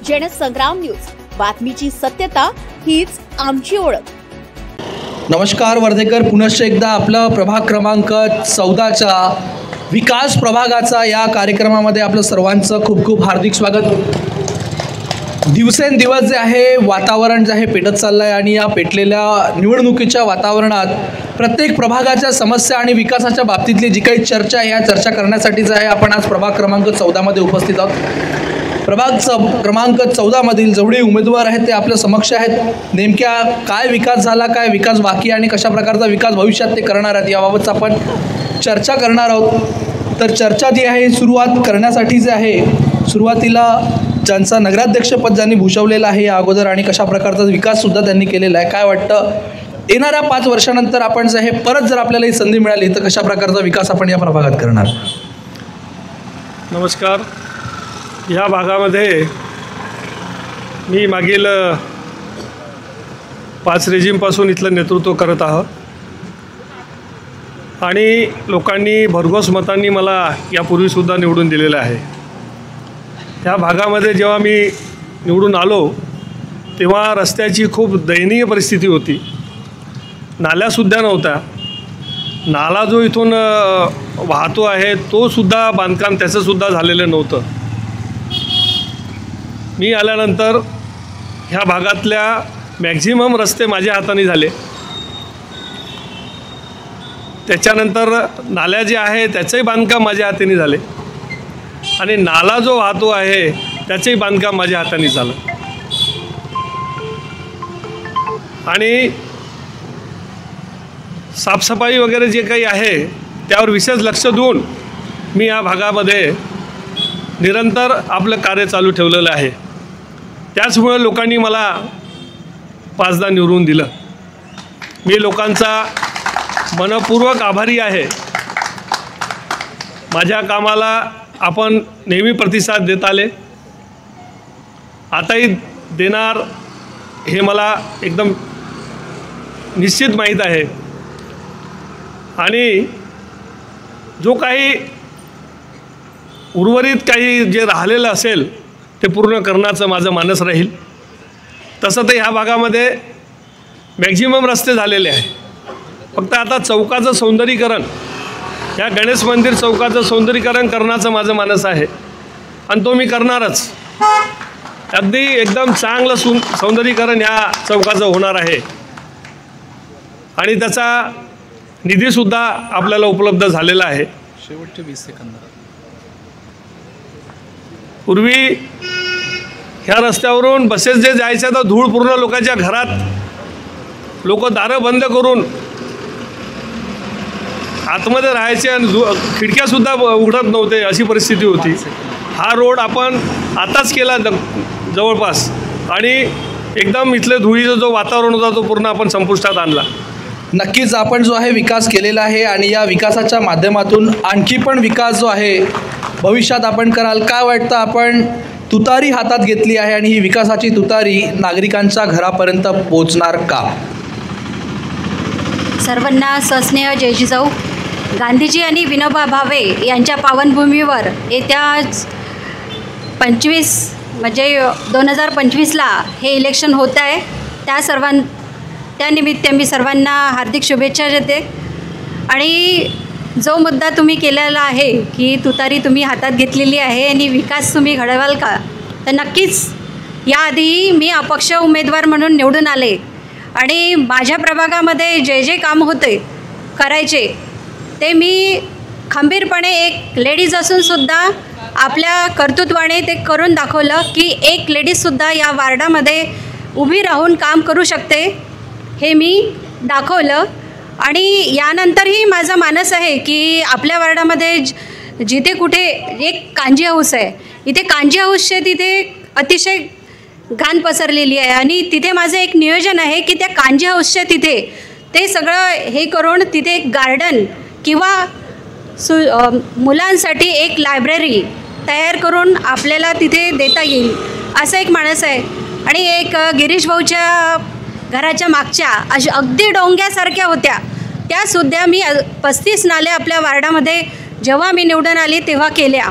Jansangram news, बातमीची सत्यता हीच आमची ओळख। नमस्कार वर्धेकर, पुनश्च एकदा आपला प्रभाग क्रमांक 14च्या विकास प्रभागाचा या कार्यक्रमामध्ये आपलं सर्वांचं खूप खूप हार्दिक स्वागत। दिवसेंदिवस जे आहे वातावरण जे आहे पेटत चाललं आहे आणि या पेटलेल्या निवडणुकीच्या वातावरणात प्रत्येक प्रभागाच्या समस्या आणि विकासाच्या बाबतीतली जी काही चर्चा आहे या चर्चा करण्यासाठीच आहे आपण आज प्रभाग क्रमांक 14 मध्ये उपस्थित आहोत। प्रभाग क्रमांक 14 मधील जेवढे उमेदवार आहेत ते आपल्या समक्ष आहेत। नेमक्या काय विकास झाला, काय विकास बाकी आणि कशा प्रकारचा विकास भविष्यात ते करणार आहेत याबाबत आपण चर्चा करणार आहोत। तर चर्चा जी आहे सुरुवात करण्यासाठी जे आहे सुरुवातीला ज्यांचा नगराध्यक्षपद ज्यांनी भूषवलेलं आहे या अगोदर आणि कशा प्रकारचा विकास सुद्धा त्यांनी केलेला आहे, काय वाटतं येणाऱ्या 5 वर्षानंतर आपण जे आहे परत जर आपल्याला ही संधी मिळाली तर कशा प्रकारचा विकास आपण या प्रभागात करणार? नमस्कार। ह्या भागामध्ये मी मागील 5 रेजिमपासून इथलं नेतृत्व करत आहोत आणि लोकांनी भरघोस मतांनी मला यापूर्वीसुद्धा निवडून दिलेलं आहे। ह्या भागामध्ये जेव्हा मी निवडून आलो तेव्हा रस्त्याची खूप दयनीय परिस्थिती होती, नाल्यासुद्धा नव्हत्या। नाला जो इथून वाहतो आहे तो सुद्धा बांधकाम त्याचंसुद्धा झालेलं नव्हतं। मी आल्यानंतर ह्या भागातल्या मॅक्झिमम रस्ते माझ्या हाताने झाले। त्याच्यानंतर नाल्या जे आहे त्याचंही बांधकाम माझ्या हाताने झाले आणि नाला जो वाहतो आहे त्याचंही बांधकाम माझ्या हाताने झालं आणि साफसफाई वगैरे जे काही आहे त्यावर विशेष लक्ष देऊन मी या भागामध्ये निरंतर आपलं कार्य चालू ठेवलेलं आहे। त्याचमुळे लोकांनी मला 5दा निवडून दिलं। मी लोकांचा मनपूर्वक आभारी आहे। माझ्या कामाला आपण नेहमी प्रतिसाद देत आले, आताही देणार हे मला एकदम निश्चित माहीत आहे आणि जो काही उर्वरित काही जे राहिलेलं असेल ते पूर्ण करण्याचं माझं मानस राहील। तसं तर ह्या भागामध्ये मॅक्झिमम रस्ते झालेले आहे, फक्त आता चौकाचं सौंदर्यीकरण, या गणेश मंदिर चौकाचं सौंदर्यीकरण करण्याचं माझं मानस आहे आणि तो मी करणारच। अगदी एकदम चांगलं सौंदर्यीकरण ह्या चौकाचं होणार आहे आणि त्याचा निधीसुद्धा आपल्याला उपलब्ध झालेला आहे। शेवटचे 20 सेकंद। पूर्वी ह्या रस्त्यावरून बसेस जे जायच्या तर धूळ पूर्ण लोकांच्या घरात, लोक दारं बंद करून आतमध्ये राहायचे आणि खिडक्यासुद्धा उघडत नव्हते, अशी परिस्थिती होती। हा रोड आपण आताच केला जवळपास आणि एकदम इथले धुळीचं जो वातावरण होता तो पूर्ण आपण संपुष्टात आणला। नक्कीच आपण जो आहे विकास केलेला आहे आणि या विकासाच्या माध्यमातून आणखी पण विकास जो आहे भविष्यात आपण कराल। काय वाटतं आपण तुतारी हातात घेतली आहे आणि ही विकासाची तुतारी नागरिकांच्या घरापर्यंत पोहोचणार का? सर्वांना सस्नेह जय जिजाऊ। गांधीजी आणि विनोबा भावे यांच्या पावनभूमीवर येत्या 25 म्हणजे 2025ला हे इलेक्शन होत आहे। त्यानिमित्त मी सर्वांना हार्दिक शुभेच्छा देते आणि जो मुद्दा तुम्ही केलेला आहे की तुतारी तुम्ही हातात घेतलेली आहे आणि विकास तुम्ही घडवाल का, तर नक्कीच याआधी मी अपक्ष उमेदवार म्हणून निवडून आले आणि माझ्या प्रभागामध्ये जे जे काम होते करायचे ते मी खंबीरपणे एक लेडीज असूनसुद्धा आपल्या कर्तृत्वाने ते करून दाखवलं की एक लेडीजसुद्धा या वार्डामध्ये उभी राहून काम करू शकते, हे मी दाखवलं। आणि यानंतरही माझा मानस आहे की आपल्या वार्डामध्ये जिथे कुठे एक कांजी हाऊस आहे, इथे कांजी हाऊसचे तिथे अतिशय घाण पसरलेली आहे आणि तिथे माझं एक नियोजन आहे की त्या कांजी हाऊसच्या तिथे ते सगळं हे करून तिथे एक गार्डन किंवा मुलांसाठी एक लायब्ररी तयार करून आपल्याला तिथे देता येईल असं एक मानस आहे। आणि एक गिरीश भाऊच्या घराच्या मागच्या अशा अगदी डोंग्यासारख्या होत्या त्यासुद्धा मी 35 नाले आपल्या वार्डामध्ये जेव्हा मी निवडून आली तेव्हा केल्या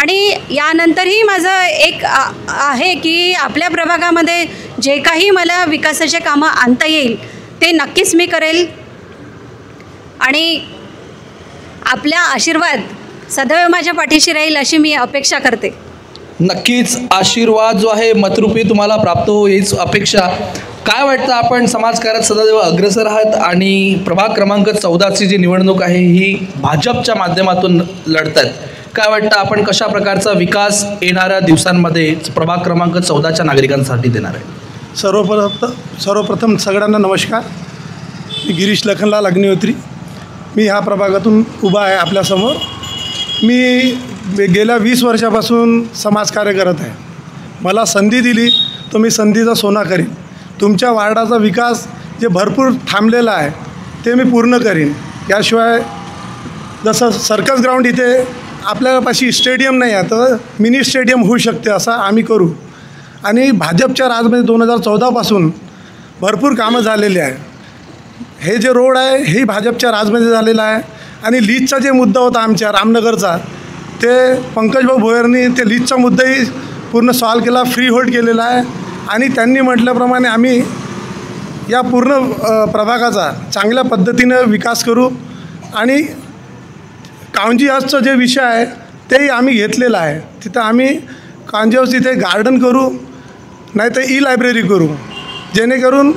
आणि यानंतरही माझं एक आहे की आपल्या प्रभागामध्ये जे काही मला विकासाचे कामं आणता येईल ते नक्कीच मी करेल आणि आपला आशीर्वाद सदैव माझ्या पाठीशी राहील अशी मी अपेक्षा करते. नक्कीच आशीर्वाद जो आहे मतरूपी तुम्हाला प्राप्त हो हीच अपेक्षा. काय वाटतं, आपण समाजकार्यात सदैव अग्रेसर आहात आणि प्रभाग क्रमांक 14ची जी निवडणूक आहे ही भाजपच्या माध्यमातून लढतात. काय वाटतं, आपण कशा प्रकारचा विकास येणाऱ्या दिवसांमध्ये प्रभाग क्रमांक 14च्या नागरिकांसाठी देणार आहे? सर्वप्रथम सगळ्यांना नमस्कार. मी गिरीश लखनलाल अग्निहोत्री. मी ह्या प्रभागातून उभा आहे आपल्यासमोर. मी गेल्या 20 वर्षापासून समाजकार्य करत आहे. मला संधी दिली तर मी संधीचा सोना करीन. तुमच्या वार्डाचा विकास जे भरपूर थांबलेला आहे ते मी पूर्ण करीन. याशिवाय जसं सर्कस ग्राउंड इथे आपल्यापाशी स्टेडियम नाही आहे तर मिनी स्टेडियम होऊ शकते असं आम्ही करू. आणि भाजपच्या राजमध्ये 2014पासून भरपूर कामं झालेली आहे. हे जे रोड आहे हेही भाजपच्या राजमध्ये झालेलं आहे. आणि लीजचा जे मुद्दा होता आमच्या रामनगरचा ते पंकजभाऊ भोयरनी ते लीजचा मुद्दाही पूर्ण सॉल्व केला, फ्री होल्ड केलेला आहे. आणि त्यांनी म्हटल्याप्रमाणे आम्ही या पूर्ण प्रभागाचा चांगल्या पद्धतीनं विकास करू. आणि कांजी हाऊसचा जे विषय आहे तेही आम्ही घेतलेला आहे. तिथं आम्ही कांजी हाऊस तिथे गार्डन करू, नाही तर ई-लायब्ररी करू, जेणेकरून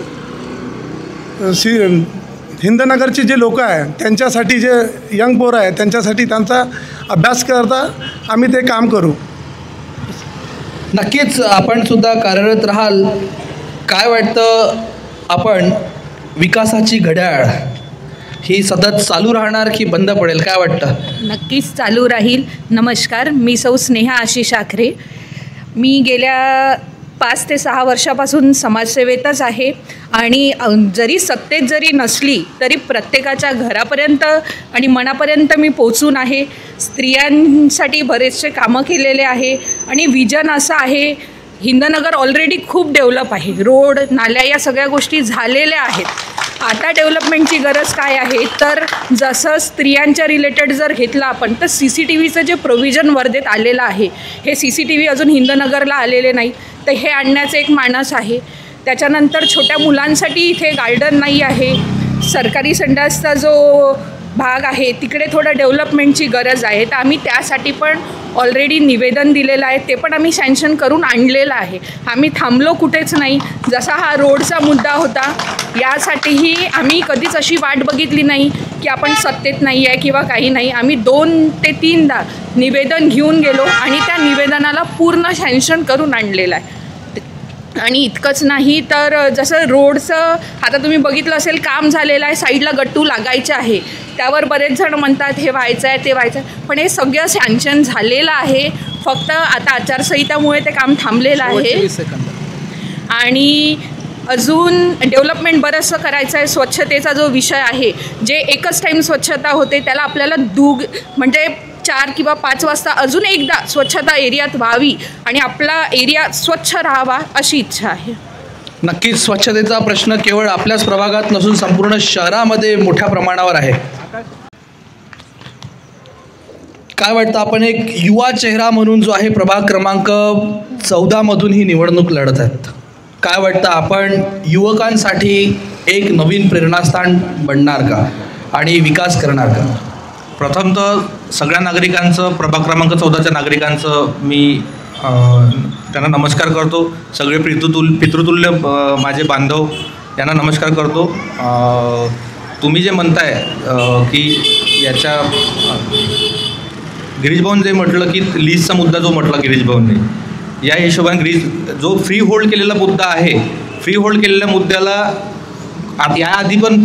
हिंदनगरचे जे लोक आहे त्यांच्यासाठी, जे यंग पोरं आहे त्यांच्यासाठी त्यांचा अभ्यास करता आम्ही ते काम करू. नक्कीच आपण सुद्धा कार्यरत राहाल. काय वाटतं, आपण विकासाची घड्याळ ही सतत चालू राहणार की बंद पडेल, काय वाटतं? नक्कीच चालू राहील. नमस्कार, मी सौ स्नेहा आशिष आखरे. मी गेल्या 5 ते 6 वर्षापासून समाजसेवेतच आहे आणि जरी सत्तेत जरी नसली तरी प्रत्येकाच्या घरापर्यंत आणि मनापर्यंत मी पोचून आहे. स्त्रियांसाठी बरेचसे कामं केलेले आहे आणि विजन असं आहे, हिंदनगर ऑलरेडी खूप डेव्हलप आहे. रोड, नाल्या या सगळ्या गोष्टी झालेल्या आहेत. आता डेव्हलपमेंटची गरज काय आहे तर जसं स्त्रियांच्या रिलेटेड जर घेतलं आपण तर CCTVचं जे प्रोव्हिजन वर्धेत आलेलं आहे, हे CCTV अजून हिंदनगरला आलेले नाही, तर हे आणण्याचं एक मानस आहे. त्याच्यानंतर छोट्या मुलांसाठी इथे गार्डन नाही आहे. सरकारी संडासचा जो भाग आहे तिकडे थोडं डेव्हलपमेंटची गरज आहे, तर आम्ही त्यासाठी पण ऑलरेडी निवेदन दिलेलं आहे, ते पण आम्ही सँक्शन करून आणलेलं आहे. आम्ही थांबलो कुठेच नाही. जसा हा रोडचा मुद्दा होता यासाठीही आम्ही कधीच अशी वाट बघितली नाही की आपण सत्तेत नाही आहे किंवा काही नाही. आम्ही 2 ते 3दा निवेदन घेऊन गेलो आणि त्या निवेदनाला पूर्ण सँक्शन करून आणलेलं आहे. आणि इतकंच नाही तर जसं रोडचं आता तुम्ही बघितलं असेल काम झालेलं आहे, साईडला गट्टू लागायचे आहे, त्यावर बरेच जण म्हणतात हे व्हायचं आहे ते व्हायचं आहे, पण हे सगळं सँक्शन झालेलं आहे. फक्त आता आचारसंहितामुळे ते काम थांबलेलं आहे. आणि अजून डेव्हलपमेंट बरंचसं करायचं आहे. स्वच्छतेचा जो विषय आहे, जे एकच टाईम स्वच्छता होते त्याला आपल्याला म्हणजे 4 किंवा 5 वाजता अजून एकदा स्वच्छता एरियात व्हावी आणि आपला एरिया स्वच्छ राहावा अशी इच्छा आहे. नक्कीच स्वच्छतेचा प्रश्न केवळ आपल्याच प्रभागात नसून संपूर्ण शहरामध्ये मोठ्या प्रमाणावर आहे. काय वाटतं, आपण एक युवा चेहरा म्हणून जो आहे प्रभाग क्रमांक 14मधून ही निवडणूक लढत आहेत. काय वाटतं, आपण युवकांसाठी एक नवीन प्रेरणास्थान बनणार का आणि विकास करणार का? प्रथमतः सगळ्या नागरिकांचं, प्रभाग क्रमांक 14च्या नागरिकांचं मी त्यांना नमस्कार करतो. सगळे पितृतुल्य माझे बांधव यांना नमस्कार करतो. तुम्ही जे म्हणताय की याच्या गिरीश भाऊन जे म्हटलं की लीजचा मुद्दा जो म्हटला गिरीश भाऊंनी, या हिशोबाने जो फ्री होल्ड केलेला मुद्दा आहे, फ्री होल्ड केलेल्या मुद्द्याला याआधी पण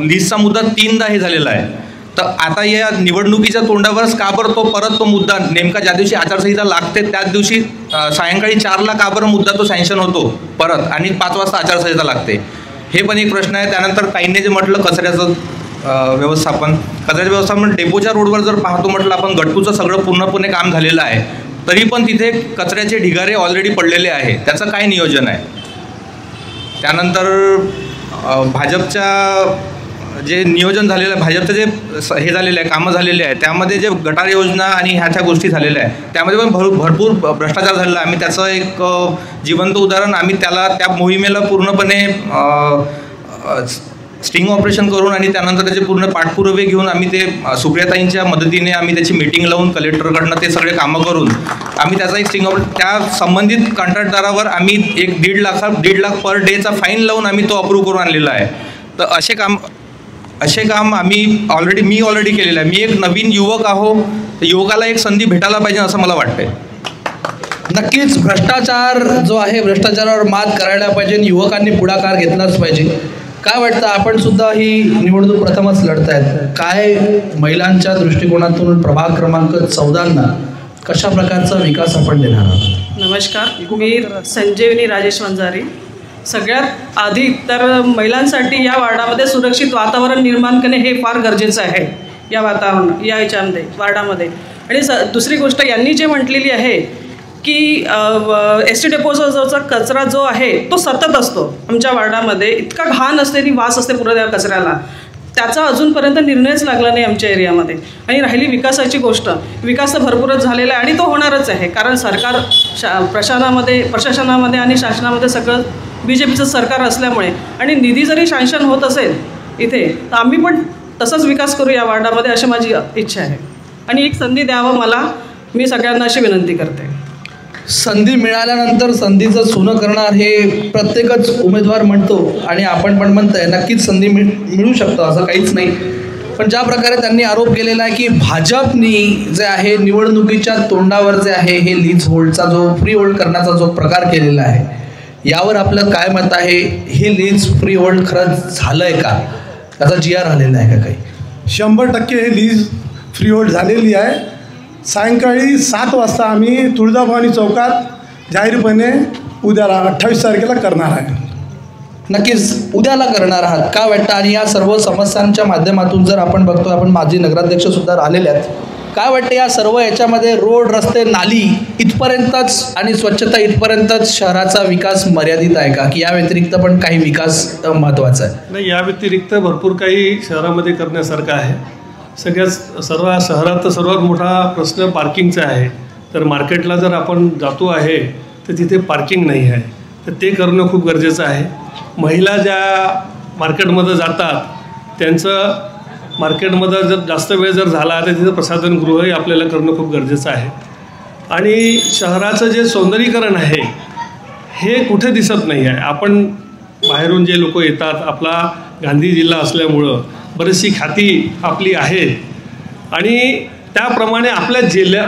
लीजचा मुद्दा 3दा हे झालेला आहे. तर आता या निवडणुकीच्या तोंडावरच का बरं तो मुद्दा नेमका ज्या दिवशी आचारसंहिता लागते त्याच दिवशी सायंकाळी 4ला का बरं मुद्दा तो सँक्शन होतो परत आणि 5 वाजता आचारसंहिता लागते, हे पण एक प्रश्न आहे. त्यानंतर काहींनी जे म्हटलं कचऱ्याचं व्यवस्थापन डेपोच्या रोडवर जर पाहतो म्हटलं आपण, गट्टूचं सगळं पूर्णपणे काम झालेलं आहे, तरी पण तिथे कचऱ्याचे ढिगारे ऑलरेडी पडलेले आहे. त्याचं काय नियोजन आहे? त्यानंतर भाजपच्या जे नियोजन झालेलं आहे, भाजपचं जे हे झालेलं आहे, कामं झालेले आहे, त्यामध्ये जे गटार योजना आणि ह्या गोष्टी झालेल्या आहे त्यामध्ये पण भरपूर भ्रष्टाचार झालेला आहे. आम्ही त्याचं एक जिवंत उदाहरण, आम्ही त्या मोहिमेला पूर्णपणे स्टिंग ऑपरेशन करून आणि त्यानंतर त्याचे पूर्ण पाठपुरावे घेऊन आम्ही ते सुप्रियाताईंच्या मदतीने आम्ही त्याची मीटिंग लावून कलेक्टरकडनं ते सगळे कामं करून आम्ही त्याचा एक स्टिंग ऑपरेशन, त्या संबंधित कॉन्ट्रॅक्टदारावर आम्ही एक 1.5 लाख पर डेचा फाईन लावून आम्ही तो अप्रूव्ह करून आणलेला आहे. तर असे काम मी ऑलरेडी केलेलं आहे. मी एक नवीन युवक आहो, युवकाला एक संधी भेटायला पाहिजे असं मला वाटतंय. नक्कीच भ्रष्टाचार जो आहे, भ्रष्टाचारावर मात करायला पाहिजे, युवकांनी पुढाकार घेतलाच पाहिजे. काय वाटतं, आपण सुद्धा ही निवडणूक प्रथमच लढतायत, काय महिलांच्या दृष्टिकोनातून प्रभाग क्रमांक 14 कशा प्रकारचा विकास आपण देणार आहात? नमस्कार, मी संजीवनी राजेश वंजारी. सगळ्यात आधी तर महिलांसाठी या वार्डामध्ये सुरक्षित वातावरण निर्माण करणे हे फार गरजेचं आहे या याच्यामध्ये वार्डामध्ये. आणि दुसरी गोष्ट यांनी जे म्हटलेली आहे की ST डेपोचा कचरा जो आहे तो सतत असतो आमच्या वार्डामध्ये, इतका घाण असते आणि वास असते पूर्ण त्या कचऱ्याला, त्याचा अजूनपर्यंत निर्णयच लागला नाही आमच्या एरियामध्ये. आणि राहिली विकासाची गोष्ट, विकास तर भरपूरच झालेला आहे आणि तो होणारच आहे, कारण सरकार प्रशासनामध्ये आणि शासनामध्ये सगळं BJPचं सरकार असल्यामुळे आणि निधी जरी सँक्शन होत असेल इथे तर आम्ही पण तसाच विकास करू या वार्डामध्ये अशी माझी इच्छा आहे. आणि एक संधी द्यावं मला, मी सगळ्यांना अशी विनंती करते. संधी मिळाल्यानंतर संधीचं सोनं करणार हे प्रत्येकच उमेदवार म्हणतो आणि आपण पण म्हणतोय, नक्कीच संधी मिळू शकतो असं काहीच नाही. पण ज्या प्रकारे त्यांनी आरोप केलेला आहे की भाजपनी जे आहे निवडणुकीच्या तोंडावर जे आहे हे लीज होल्डचा जो फ्री होल्ड करण्याचा जो प्रकार केलेला आहे, यावर आपलं काय मत आहे? हे लीज फ्री होल्ड खरंच झालंय का? त्याचा GR आलेला आहे का काही? 100% हे लीज फ्री होल्ड झालेली आहे. सायंकाळी 7 वाजता आम्ही तुळजाभवानी चौकात जाहीरपणे उद्याला 28 तारखेला करणार आहे. नक्कीच उद्याला करणार आहात, काय वाटतं? आणि या सर्व समस्यांच्या माध्यमातून जर आपण बघतो, आपण माजी नगराध्यक्ष सुद्धा आलेले आहेत, काय वाटतं या सर्व याच्यामध्ये रोड, रस्ते, नाली इथपर्यंतच आणि स्वच्छता इथपर्यंतच शहराचा विकास मर्यादित आहे का, की या व्यतिरिक्त पण काही विकास महत्त्वाचा आहे? नाही, या व्यतिरिक्त भरपूर काही शहरामध्ये करण्यासारखं आहे. सर्व शहरात सर्वात मोठा प्रश्न पार्किंगचा आहे. तर मार्केटला जर आपण जातो आहे तर तिथे पार्किंग नाही आहे, तर ते करणं खूप गरजेचं आहे. महिला ज्या मार्केटमध्ये जातात त्यांचं मार्केटमध्ये जर जास्त वेळ जर झाला तर तिथं प्रसाधनगृहही आपल्याला करणं खूप गरजेचं आहे. आणि शहराचं जे सौंदर्यीकरण आहे हे कुठे दिसत नाही आहे. आपण बाहेरून जे लोक येतात, आपला गांधी जिल्हा असल्यामुळं बरीचशी ख्याती आपली आहे आणि त्याप्रमाणे आपल्या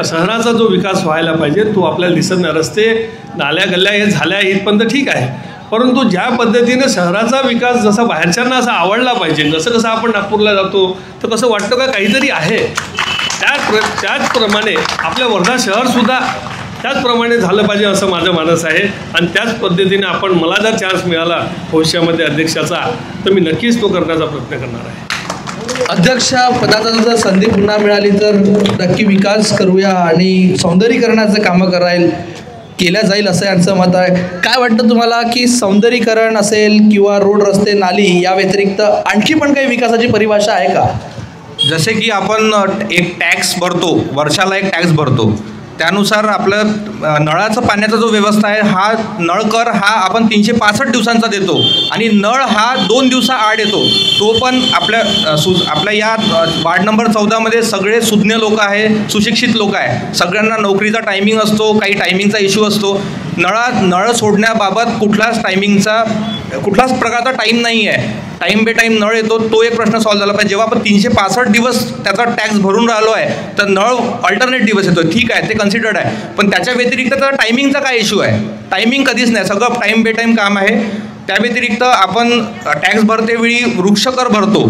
शहराचा जो विकास व्हायला पाहिजे तो आपल्याला दिसत नाही. रस्ते, नाल्या, गल्ल्या हे झाल्या इथपर्यंत ठीक आहे, परंतु ज्या पद्धतीने शहराचा विकास जसा बाहेरच्यांना असा आवडला पाहिजे, जसं कसं आपण नागपूरला जातो तर कसं वाटतं का काहीतरी आहे, त्याचप्रमाणे आपल्या वर्धा शहरसुद्धा त्याचप्रमाणे झालं पाहिजे असं माझं मानस आहे. आणि त्याच पद्धतीने मला जर चान्स मिळाला भविष्यामध्ये अध्यक्षाचा तर मी नक्कीच तो करण्याचा प्रयत्न करणार आहे. अध्यक्ष पदाचा जर संधी पुन्हा मिळाली तर नक्की विकास करूया आणि सौंदर्यीकरणाचं कामं केल्या जाईल असं यांचं मत आहे. काय वाटतं तुम्हाला की सौंदर्यीकरण असेल किंवा रोड, रस्ते, नाली या व्यतिरिक्त आणखी पण काही विकासाची परिभाषा आहे का? जसे की आपण एक टॅक्स भरतो, वर्षाला एक टॅक्स भरतो, त्यानुसार आपलं नळाचा पाण्याचा जो व्यवस्था आहे हा नळ कर हा आपण 365 दिवसांचा देतो आणि नळ हा 2 दिवसाआड येतो. तो पण आपल्या या वार्ड नंबर 14मध्ये सगळे सुज्ञ लोक आहे, सुशिक्षित लोक आहे, सगळ्यांना नोकरीचा टायमिंग असतो, काही टायमिंगचा इश्यू असतो. नळ सोडण्याबाबत कुठलाच प्रकारचा टाईम नाही आहे, टाईम बे टाईम नळ येतो, तो एक प्रश्न सॉल्व्ह झाला पाहिजे. जेव्हा आपण 365 दिवस त्याचा टॅक्स भरून राहिलो आहे तर नळ अल्टरनेट दिवस येतो, ठीक आहे, ते कन्सिडर्ड आहे, पण त्याच्या व्यतिरिक्त तर टायमिंगचा काय इश्यू आहे? टायमिंग कधीच नाही, सगळं टाईम बे टाईम काम आहे. त्या व्यतिरिक्त आपण टॅक्स भरतेवेळी वृक्षकर भरतो.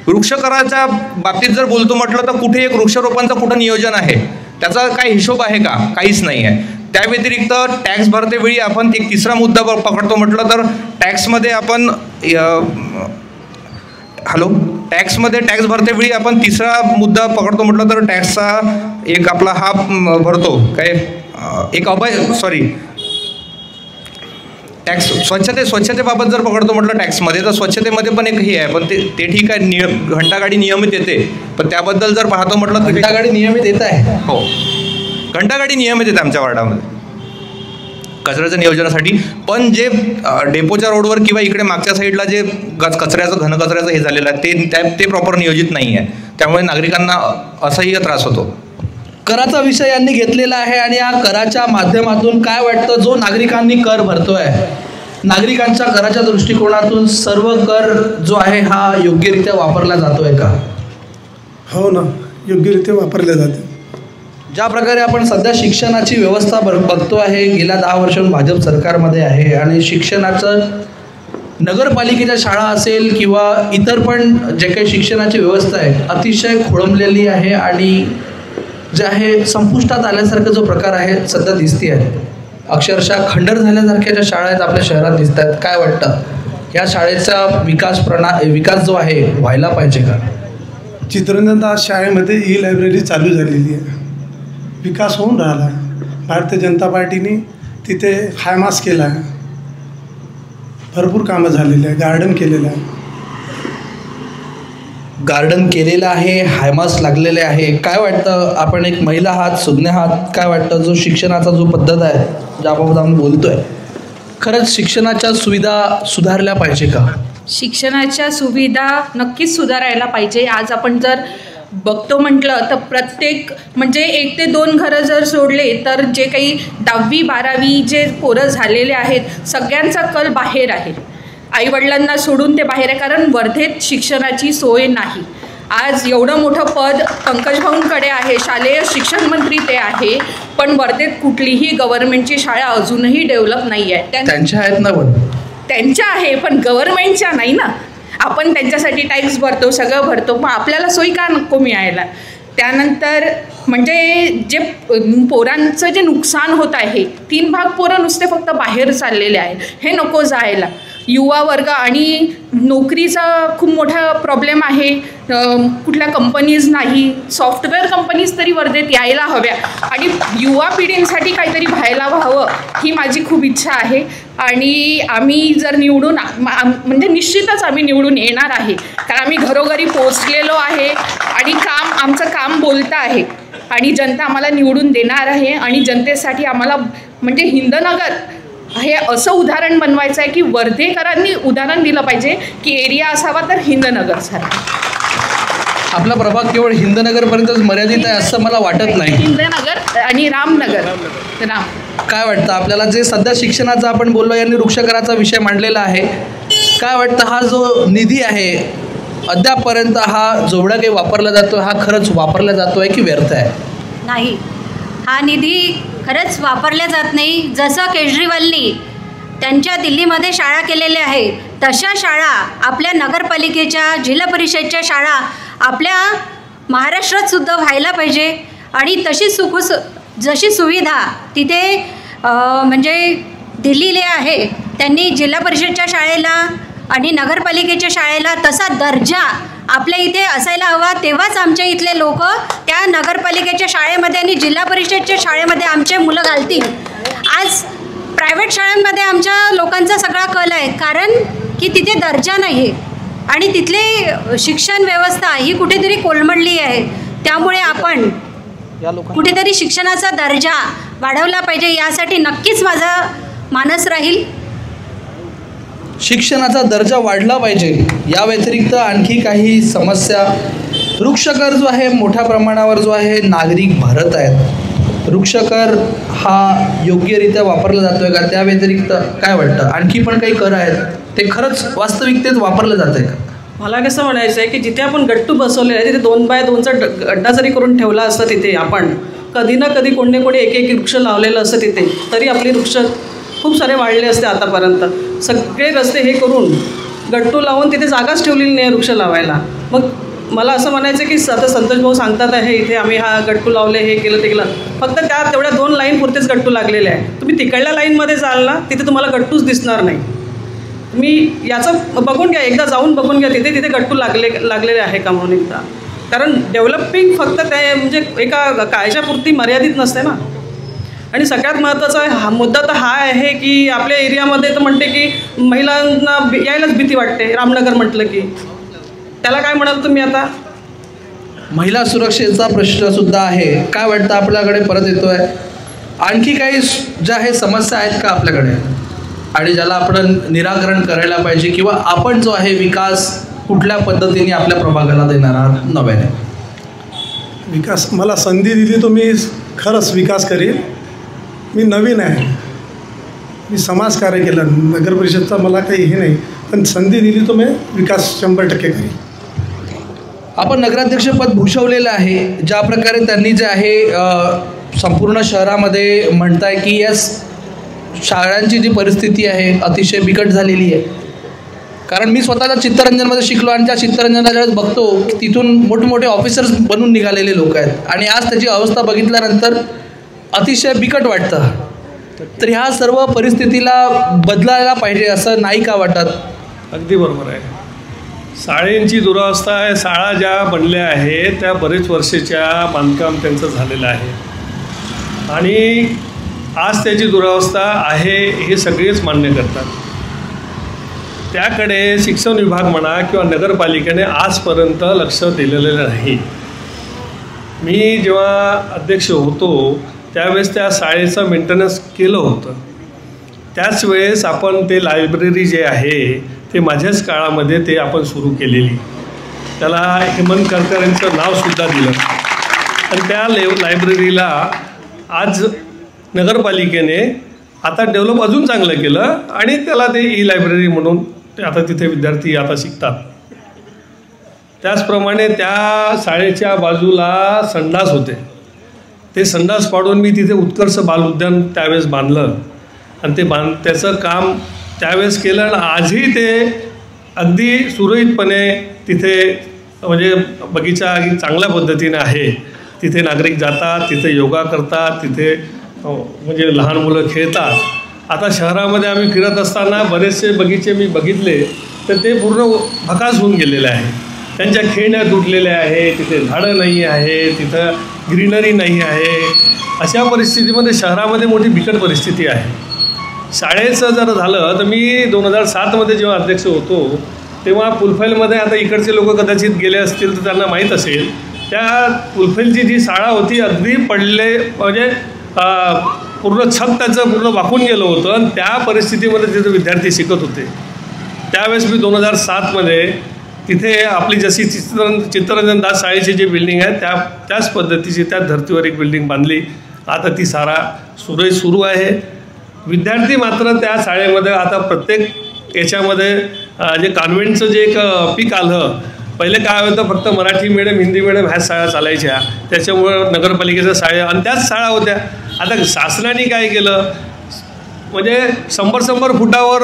वृक्षकराच्या बाबतीत जर बोलतो म्हटलं तर कुठे एक वृक्षारोपणचं कुठं नियोजन आहे, त्याचा काय हिशोब आहे का? काहीच नाही आहे. त्या व्यतिरिक्त टॅक्स भरतेवेळी आपण एक तिसरा मुद्दा पकडतो म्हटलं तर टॅक्समध्ये आपण टॅक्स भरतेवेळी आपण तिसरा मुद्दा पकडतो म्हटलं तर टॅक्सचा एक आपला हा भरतो काय, एक टॅक्स स्वच्छतेबाबत जर पकडतो म्हटलं टॅक्समध्ये, तर स्वच्छतेमध्ये पण एक हे आहे, पण ते ठीक आहे, घंटागाडी नियमित येते, पण त्याबद्दल जर पाहतो म्हटलं तर घंटागाडी नियमित येत आहे. हो, घंटागाडी नियमित येते आमच्या वार्डामध्ये कचऱ्याच्या नियोजनासाठी. पण जे डेपोच्या रोडवर किंवा इकडे मागच्या साईडला जे घनकचऱ्याचं हे झालेलं आहे ते प्रॉपर नियोजित नाही आहे, त्यामुळे नागरिकांना असह्य त्रास होतो. कराचा विषय यांनी घेतलेला आहे आणि या कराच्या माध्यमातून काय वाटतं, जो नागरिकांनी कर भरतोय, नागरिकांच्या कराच्या दृष्टिकोनातून सर्व कर जो आहे हा योग्यरित्या वापरला जातोय का? हो ना, योग्यरित्या वापरले जाते. ज्या प्रकारे आपण सध्या शिक्षणाची व्यवस्था बघतो आहे, गेल्या 10 वर्षांपासून भाजप सरकारमध्ये आहे आणि शिक्षणाचं नगरपालिकेच्या शाळा असेल किंवा इतर पण जे काही शिक्षणाची व्यवस्था आहे अतिशय खोळंबलेली आहे आणि जे आहे संपुष्टात आल्यासारखं जो प्रकार आहे सध्या दिसते आहे. अक्षरशः खंडर झाल्यासारख्या ज्या शाळा आहेत आपल्या शहरात दिसत आहेत. काय वाटतं, या शाळेचा विकास जो आहे व्हायला पाहिजे का? चित्ररंजन शाळेमध्ये ई लायब्ररी चालू झालेली आहे, विकास होऊन राहिला आहे. भारतीय जनता पार्टीने तिथे हायमास केला आहे, भरपूर कामं झालेली आहे, गार्डन केलेलं आहे, हायमास लागलेले आहे. काय वाटतं, आपण एक महिला आहात, सुज्ञ आहात, काय वाटतं जो शिक्षणाचा जो पद्धत आहे ज्याबाबत आपण बोलतोय, खरंच शिक्षणाच्या सुविधा सुधारल्या पाहिजे का? शिक्षणाच्या सुविधा नक्कीच सुधारायला पाहिजे. आज आपण जर बघतो म्हटलं तर प्रत्येक म्हणजे 1 ते 2 घरं जर सोडले तर जे काही 10वी 12वी जे पोरं झालेले आहेत सगळ्यांचा कल बाहेर आहे. आईवडिलांना सोडून ते बाहेर आहे, कारण वर्धेत शिक्षणाची सोय नाही. आज एवढं मोठं पद पंकज भाऊंकडे आहे, शालेय शिक्षण मंत्री ते आहे, पण वर्धेत कुठलीही गव्हर्नमेंटची शाळा अजूनही डेव्हलप नाही आहे. त्यांच्या आहेत ना, पण त्यांच्या आहे पण गव्हर्नमेंटच्या नाही ना. आपण त्यांच्यासाठी टॅक्स भरतो, सगळं भरतो, मग आपल्याला सोयी का नको मिळायला? त्यानंतर म्हणजे जे पोरांचं जे नुकसान होत आहे, 3 भाग पोरं नुसते फक्त बाहेर चाललेले आहे, हे नको जायला. युवा वर्ग आणि नोकरीचा खूप मोठा प्रॉब्लेम आहे. कुठल्या कंपनीज नाही, सॉफ्टवेअर कंपनीज तरी वर्धेत यायला हव्या आणि युवा पिढींसाठी काहीतरी व्हायला व्हावं ही माझी खूप इच्छा आहे. आणि आम्ही जर निवडून म्हणजे निश्चितच आम्ही निवडून येणार आहे, कारण आम्ही घरोघरी पोचलेलो आहे आणि आमचं काम बोलतं आहे आणि जनता आम्हाला निवडून देणार आहे. आणि जनतेसाठी आम्हाला म्हणजे हिंदनगर हे असं उदाहरण बनवायचं आहे की वर्धेकरांनी उदाहरण दिलं पाहिजे की एरिया असावा तर हिंदनगरसारखा. आपला प्रभाग केवळ हिंदनगरपर्यंतच मर्यादित आहे असं मला वाटत नाही. हिंदनगर आणि रामनगर. काय वाटतं आपल्याला, जे सध्या शिक्षणाचा आपण बोललो, यांनी वृक्षकराचा विषय मांडलेला आहे, काय वाटतं हा जो निधी आहे अद्यापपर्यंत हा जेवढा काही वापरला जातो हा खरंच वापरला जातो आहे की व्यर्थ आहे? नाही, हा निधी खरंच वापरला जात नाही. जसं केजरीवालनी त्यांच्या दिल्लीमध्ये शाळा केलेल्या आहे तशा शाळा आपल्या नगरपालिकेच्या, जिल्हा परिषदच्या शाळा आपल्या महाराष्ट्रातसुद्धा व्हायला पाहिजे. आणि जशी सुविधा तिथे म्हणजे दिलेली आहे, त्यांनी जिल्हा परिषदच्या शाळेला आणि नगरपालिकेच्या शाळेला तसा दर्जा आपल्या इथे असायला हवा. तेव्हाच आमच्या इथले लोक त्या नगरपालिकेच्या शाळेमध्ये आणि जिल्हा परिषदच्या शाळेमध्ये आमचे मुलं घालतील. आज प्रायव्हेट शाळांमध्ये आमच्या लोकांचा सगळा कल आहे, कारण की तिथे दर्जा नाही आणि तिथले शिक्षण व्यवस्था ही कुठेतरी कोलमडली आहे. त्यामुळे आपण कुठेतरी शिक्षणाचा दर्जा वाढवला पाहिजे, यासाठी नक्कीच माझा मानस राहील. शिक्षणाचा दर्जा वाढला पाहिजे. या व्यतिरिक्त आणखी काही समस्या, वृक्षकर जो आहे मोठ्या प्रमाणावर जो आहे नागरिक भरत आहेत, वृक्षकर हा योग्यरित्या वापरला जातोय का? त्या व्यतिरिक्त काय वाटतं, आणखी पण काही कर आहेत ते खरंच वास्तविकतेत वापरलं जात आहे का? मला कसं म्हणायचं आहे की जिथे आपण गट्टू बसवले आहे तिथे 2x2चा गड्डा जरी करून ठेवला असता, तिथे आपण कधी ना कधी कोणी एक वृक्ष लावलेलं असतं तिथे, तरी आपली वृक्ष खूप सारे वाढले असते आतापर्यंत. सगळे रस्ते हे करून गट्टू लावून तिथे जागाच ठेवलेली नाही वृक्ष लावायला. मग मला असं म्हणायचं की आता संतोष भाऊ सांगतात आहे इथे आम्ही हा गट्टू लावले, हे केलं ते केलं, फक्त त्या तेवढ्या 2 लाईन पुरतेच गट्टू लागलेले आहे. तुम्ही तिकडल्या लाईनमध्ये जाल ना तिथे तुम्हाला गट्टूच दिसणार नाही. तुम्ही याचं बघून घ्या, एकदा जाऊन बघून घ्या तिथे गट्टू लागलेले आहे का म्हणून एकदा. कारण डेव्हलपिंग फक्त ते म्हणजे एका काळजापुरती मर्यादित नसते ना. आणि सगळ्यात महत्त्वाचा हा मुद्दा तर हा आहे की आपल्या एरियामध्ये तर म्हणते की महिलांना यायलाच भीती वाटते. रामनगर म्हटलं की त्याला काय म्हणाल तुम्ही? आता महिला सुरक्षेचा प्रश्न सुद्धा आहे. काय वाटतं आपल्याकडे परत येतोय? आणखी काही ज्या आहे समस्या आहेत का आपल्याकडे आणि ज्याला आपण निराकरण करायला पाहिजे, किंवा आपण जो आहे विकास कुठल्या पद्धतीने आपल्या प्रभागाला देणार आहात नव्याने? विकास मला संधी दिली तो मी खरंच विकास करेन. मी नवीन आहे, मी समाजकार्य केलं, नगर परिषदचा मला काही हे नाही, पण संधी दिली तो मी विकास 100% करेन. आपण नगराध्यक्षपद भूषवलेलं आहे. ज्या प्रकारे त्यांनी जे आहे संपूर्ण शहरामध्ये म्हणताय की या शाळांची जी परिस्थिती आहे अतिशय बिकट झालेली आहे. कारण मी स्वतःला चित्तरंजनमध्ये शिकलो आणि त्या चित्तरंजनला ज्यावेळेस बघतो की तिथून मोठमोठे ऑफिसर्स बनून निघालेले लोक आहेत आणि आज त्याची अवस्था बघितल्यानंतर अतिशय बिकट वाटतं. तर ह्या सर्व परिस्थितीला बदलायला पाहिजे असं नाही का वाटत? अगदी बरोबर आहे. शाळेंची दुरावस्था आहे. शाळा ज्या बनल्या आहेत त्या बरेच वर्षाच्या बांधकाम त्यांचं झालेलं आहे आणि आज त्याची दुरावस्था आहे हे सगळेच मान्य करतात. त्याकडे शिक्षण विभाग म्हणा किंवा नगरपालिकेने आजपर्यंत लक्ष दिलेलं नाही. मी जेव्हा अध्यक्ष होतो त्यावेळेस त्या शाळेचं मेंटेनन्स केलं होतं. त्याच वेळेस आपण ते लायब्ररी जे आहे ते माझ्याच काळामध्ये ते आपण सुरू केलेली. त्याला हेमंत करकर यांचं नावसुद्धा दिलं आणि त्या लायब्ररीला आज नगरपालिकेने आता डेव्हलप अजून चांगलं केलं आणि त्याला ते ई लायब्ररी म्हणून आता तिथे विद्यार्थी आता शिकतात. त्याचप्रमाणे त्या शाळेच्या बाजूला संडास होते. ते संडास पाडून मी तिथे उत्कर्ष बालउद्यान त्यावेळेस बांधलं आणि ते त्याचं काम त्यावेळेस केलं आणि आजही ते अगदी सुरळीतपणे तिथे म्हणजे बगीचा चांगल्या पद्धतीने आहे. तिथे नागरिक जातात, तिथे योगा करतात, तिथे म्हणजे लहान मुलं खेळतात. आता शहरामध्ये आम्ही फिरत असताना बरेचसे बगीचे मी बघितले तर ते पूर्ण भकास होऊन गेलेले आहे. त्यांच्या खेळण्या तुटलेल्या आहे, तिथे झाडं नाही आहे, तिथं ग्रीनरी नाही आहे. अशा परिस्थितीमध्ये शहरामध्ये मोठी बिकट परिस्थिती आहे. शाळेचं जर झालं तर मी 2007मध्ये जेव्हा अध्यक्ष होतो तेव्हा पुलफैलमध्ये, आता इकडचे लोक कदाचित गेले असतील तर त्यांना माहीत असेल, त्या पुलफैलची जी शाळा होती अगदी पडले म्हणजे पूर्ण छत त्याचं पूर्ण वाकून गेलं होतं आणि त्या परिस्थितीमध्ये तिथे विद्यार्थी शिकत होते. त्यावेळेस मी 2007मध्ये तिथे आपली जशी चित्तरंजन दास शाळेची जी बिल्डिंग आहे त्याच पद्धतीची त्या धर्तीवर एक बिल्डिंग बांधली. आता ती सारा सुरळीत सुरू आहे. विद्यार्थी मात्र त्या शाळेमध्ये आता प्रत्येक याच्यामध्ये जे कॉन्व्हेंटचं जे एक पीक आलं, पहिले काय होतं फक्त मराठी मीडियम हिंदी मीडियम ह्याच शाळा चालायच्या, त्याच्यामुळं नगरपालिकेच्या शाळा आणि त्याच शाळा होत्या. आता शासनाने काय केलं म्हणजे 100 फुटावर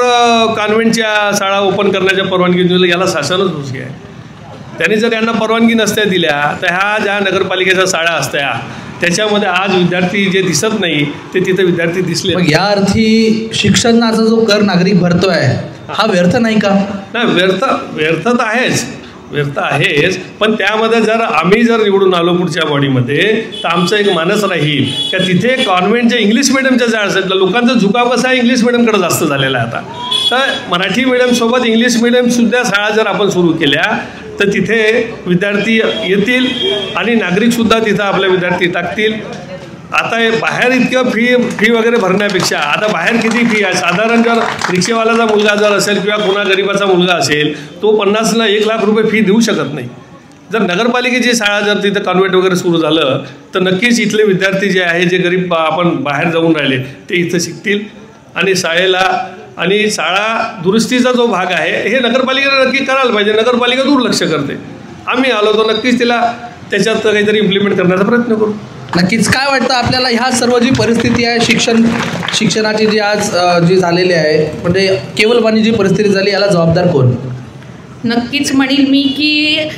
कॉन्व्हेंटच्या शाळा ओपन करण्याच्या परवानगी दिली. याला शासनच दोषी आहे. त्यांनी जर यांना परवानगी नसत्या दिल्या तर ह्या ज्या नगरपालिकेच्या शाळा असत्या त्याच्यामध्ये आज विद्यार्थी जे दिसत नाही ते तिथे विद्यार्थी दिसले. मग या अर्थी शिक्षणाचा जो कर नागरिक भरतोय हा व्यर्थ नाही का? नाही, व्यर्थ तर आहेच, पण त्यामध्ये जर आम्ही निवडून आलो पुढच्या बॉडीमध्ये तर आमचं एक मानस राहील का तिथे कॉन्व्हेंटच्या इंग्लिश मिडियमच्या ज्या असेल लोकांचा झुकाव कसा आहे इंग्लिश मिडियमकडे जास्त झालेला आहे आता. तर मराठी मिडियमसोबत इंग्लिश मिडियमसुद्धा शाळा जर आपण सुरू केल्या तर तिथे विद्यार्थी येतील आणि नागरिकसुद्धा तिथं आपले विद्यार्थी टाकतील. आता बाहेर इतकं फी वगैरे भरण्यापेक्षा आता बाहेर किती फी आहे साधारण, जर रिक्षेवाल्याचा मुलगा जर असेल किंवा कुणा गरीबाचा मुलगा असेल तो 50ला 1 लाख रुपये फी देऊ शकत नाही. जर नगरपालिकेची शाळा जर तिथं कॉन्व्हेंट वगैरे सुरू झालं तर नक्कीच इथले विद्यार्थी जे आहे जे गरीब आपण बाहेर जाऊन राहिले ते इथं शिकतील आणि शाळेला आणि शाळा दुरुस्तीचा जो भाग आहे हे नगरपालिकेला नक्की करायला पाहिजे. नगरपालिका दुर्लक्ष करते. आम्ही आलो तर नक्कीच तिला त्याच्यात काहीतरी इम्प्लिमेंट करण्याचा प्रयत्न करू. नक्कीच. काय वाटतं आपल्याला ह्या सर्व जी परिस्थिती आहे शिक्षणाची जी आज जी झालेली आहे म्हणजे केवलवाणी जी परिस्थिती झाली याला जबाबदार कोण? नक्कीच म्हणेल मी की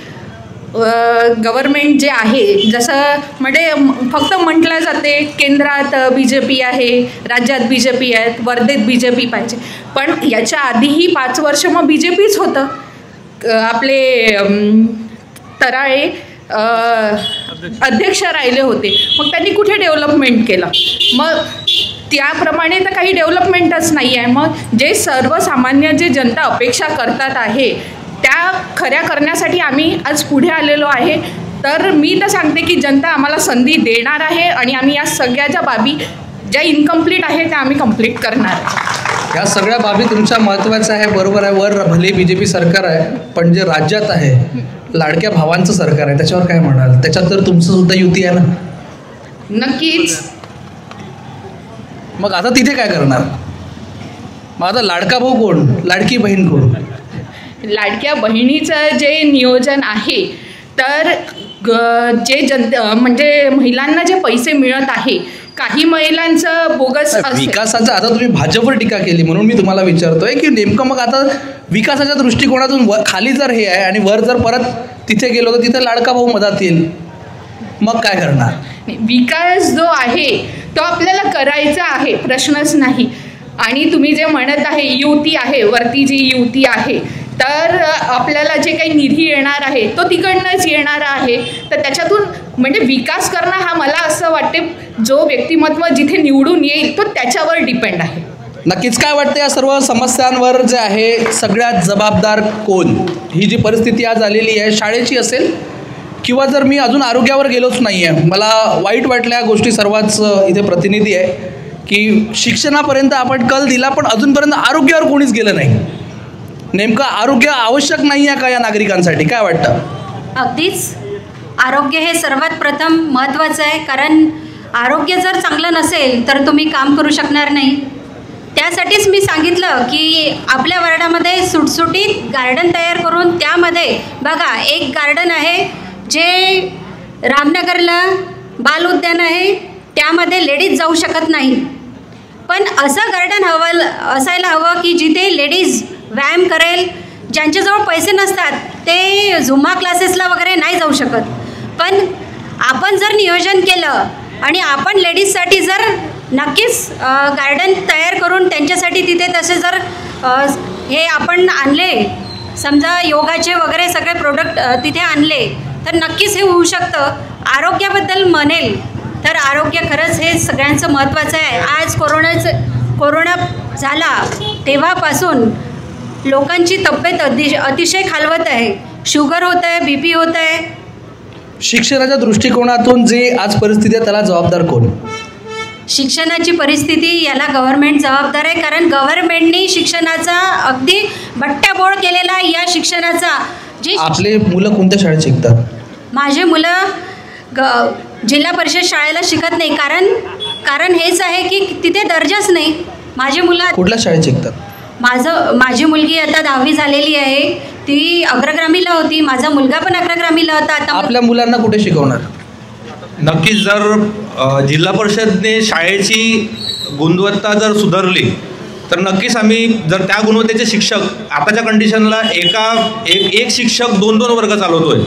गव्हर्मेंट जे आहे जसं म्हणजे फक्त म्हटलं जाते केंद्रात BJP आहे, राज्यात BJP आहेत, वर्धेत BJP पाहिजे, पण याच्या आधीही 5 वर्ष मग BJPच होतं. आपले तराळे अध्यक्ष राहिले होते. मग त्यांनी कुठे डेव्हलपमेंट केलं? मग त्याप्रमाणे तर काही डेव्हलपमेंटच नाही आहे. मग जे सर्वसामान्य जे जनता अपेक्षा करतात आहे त्या खऱ्या करण्यासाठी आम्ही आज पुढे आलेलो आहे. तर मी तर सांगते की जनता आम्हाला संधी देणार आहे आणि आम्ही या सगळ्या ज्या बाबी ज्या इनकम्प्लीट आहे त्या आम्ही कंप्लीट करणार आहे. या सगळ्या बाबी तुमच्या महत्त्वाच्या आहे, बरोबर आहे. वर भले BJP सरकार आहे, पण जे राज्यात आहे लाडक्या भावांचं सरकार आहे, त्याच्यावर काय म्हणाल? त्याच्यात तर तुमचं सुद्धा युती आहे ना? नक्कीच. मग आता तिथे काय करणार? मग आता लाडका भाऊ कोण, लाडकी बहीण कोण? लाडक्या बहिणीचं जे नियोजन आहे तर जे म्हणजे महिलांना जे पैसे मिळत आहे, काही महिलांचं बोगस विकासाचं. आता तुम्ही भाजपवर टीका केली म्हणून मी तुम्हाला विचारतोय की नेमकं मग आता विकासाच्या दृष्टिकोनातून खाली जर हे आहे आणि वर जर परत तिथे गेलो तर तिथे लाडका भाऊ मदत येईल, मग काय करणार? विकास जो आहे तो आपल्याला करायचा आहे, प्रश्नच नाही. आणि तुम्ही जे म्हणत आहे युती आहे, वरती जी युती आहे, तर आपल्याला जे काही निधी येणार आहे तो तिकडनंच येणार आहे. तर त्याच्यातून म्हणजे विकास करणं हा मला असं वाटते जो व्यक्तिमत्व जिथे निवडून येईल तो त्याच्यावर डिपेंड आहे. नक्कीच. काय वाटतं या सर्व समस्यांवर जे आहे सगळ्यात जबाबदार कोण? ही जी परिस्थिती आज आलेली आहे शाळेची असेल किंवा जर मी अजून आरोग्यावर गेलोच नाही आहे, मला वाईट वाटल्या गोष्टी सर्वच इथे प्रतिनिधी आहे की शिक्षणापर्यंत आपण कल दिला पण अजूनपर्यंत आरोग्यावर कोणीच गेलं नाही. नेमकं आरोग्य आवश्यक नाही आहे का या नागरिकांसाठी? काय वाटतं? अगदीच. आरोग्य हे सर्वात प्रथम महत्त्वाचं आहे, कारण आरोग्य जर चांगलं नसेल तर तुम्ही काम करू शकणार नाही. त्यासाठीच मी सांगितलं की आपल्या वार्डामध्ये सुटसुटीत गार्डन तयार करून त्यामध्ये बघा एक गार्डन आहे जे रामनगरला बाल उद्यान आहे, त्यामध्ये लेडीज जाऊ शकत नाही. पण असं गार्डन असायला हवं की जिथे लेडीज व्यायाम करेल. ज्यांच्याजवळ पैसे नसतात ते झुम्मा क्लासेसला वगैरे नाही जाऊ शकत. पण आपण जर नियोजन केलं आणि आपण लेडीजसाठी जर नक्कीच गार्डन तयार करून त्यांच्यासाठी तिथे तसे जर हे आपण आणले, समजा योगाचे वगैरे सगळे प्रोडक्ट तिथे आणले तर नक्कीच हे होऊ शकतं. आरोग्याबद्दल म्हणेल तर आरोग्य खरंच हे सगळ्यांचं महत्त्वाचं आहे. आज कोरोना झाला तेव्हापासून लोकांची तब्येत अतिशय खालवत आहे. शुगर होत आहे, BP होत आहे. शिक्षणाच्या दृष्टिकोनातून जे आज परिस्थिती आहे त्याला जबाबदार कोण? शिक्षणाची परिस्थिती याला गव्हर्नमेंट जबाबदार आहे, कारण गव्हर्नमेंटनी शिक्षणाचा अगदी बट्ट्याबोळ केलेला आहे. या शिक्षणाचा जी आपले मुलं कोणत्या शाळेत शिकतात? माझे मुलं जिल्हा परिषद शाळेला शिकत नाही, कारण हेच आहे की तिथे दर्जाच नाही. माझे मुलं कुठल्या शाळेत शिकतात? माझी मुलगी आता 10वी झालेली आहे, ती अग्रगामीला होती. माझा मुलगा पण अग्रगामीला होता. आता आपल्या मुलांना कुठे शिकवणार? नक्कीच. जर जिल्हा परिषदने शाळेची गुणवत्ता जर सुधारली तर नक्कीच आम्ही जर त्या गुणवत्तेचे शिक्षक आताच्या कंडिशनला एक शिक्षक 2-2 वर्ग चालवतोय,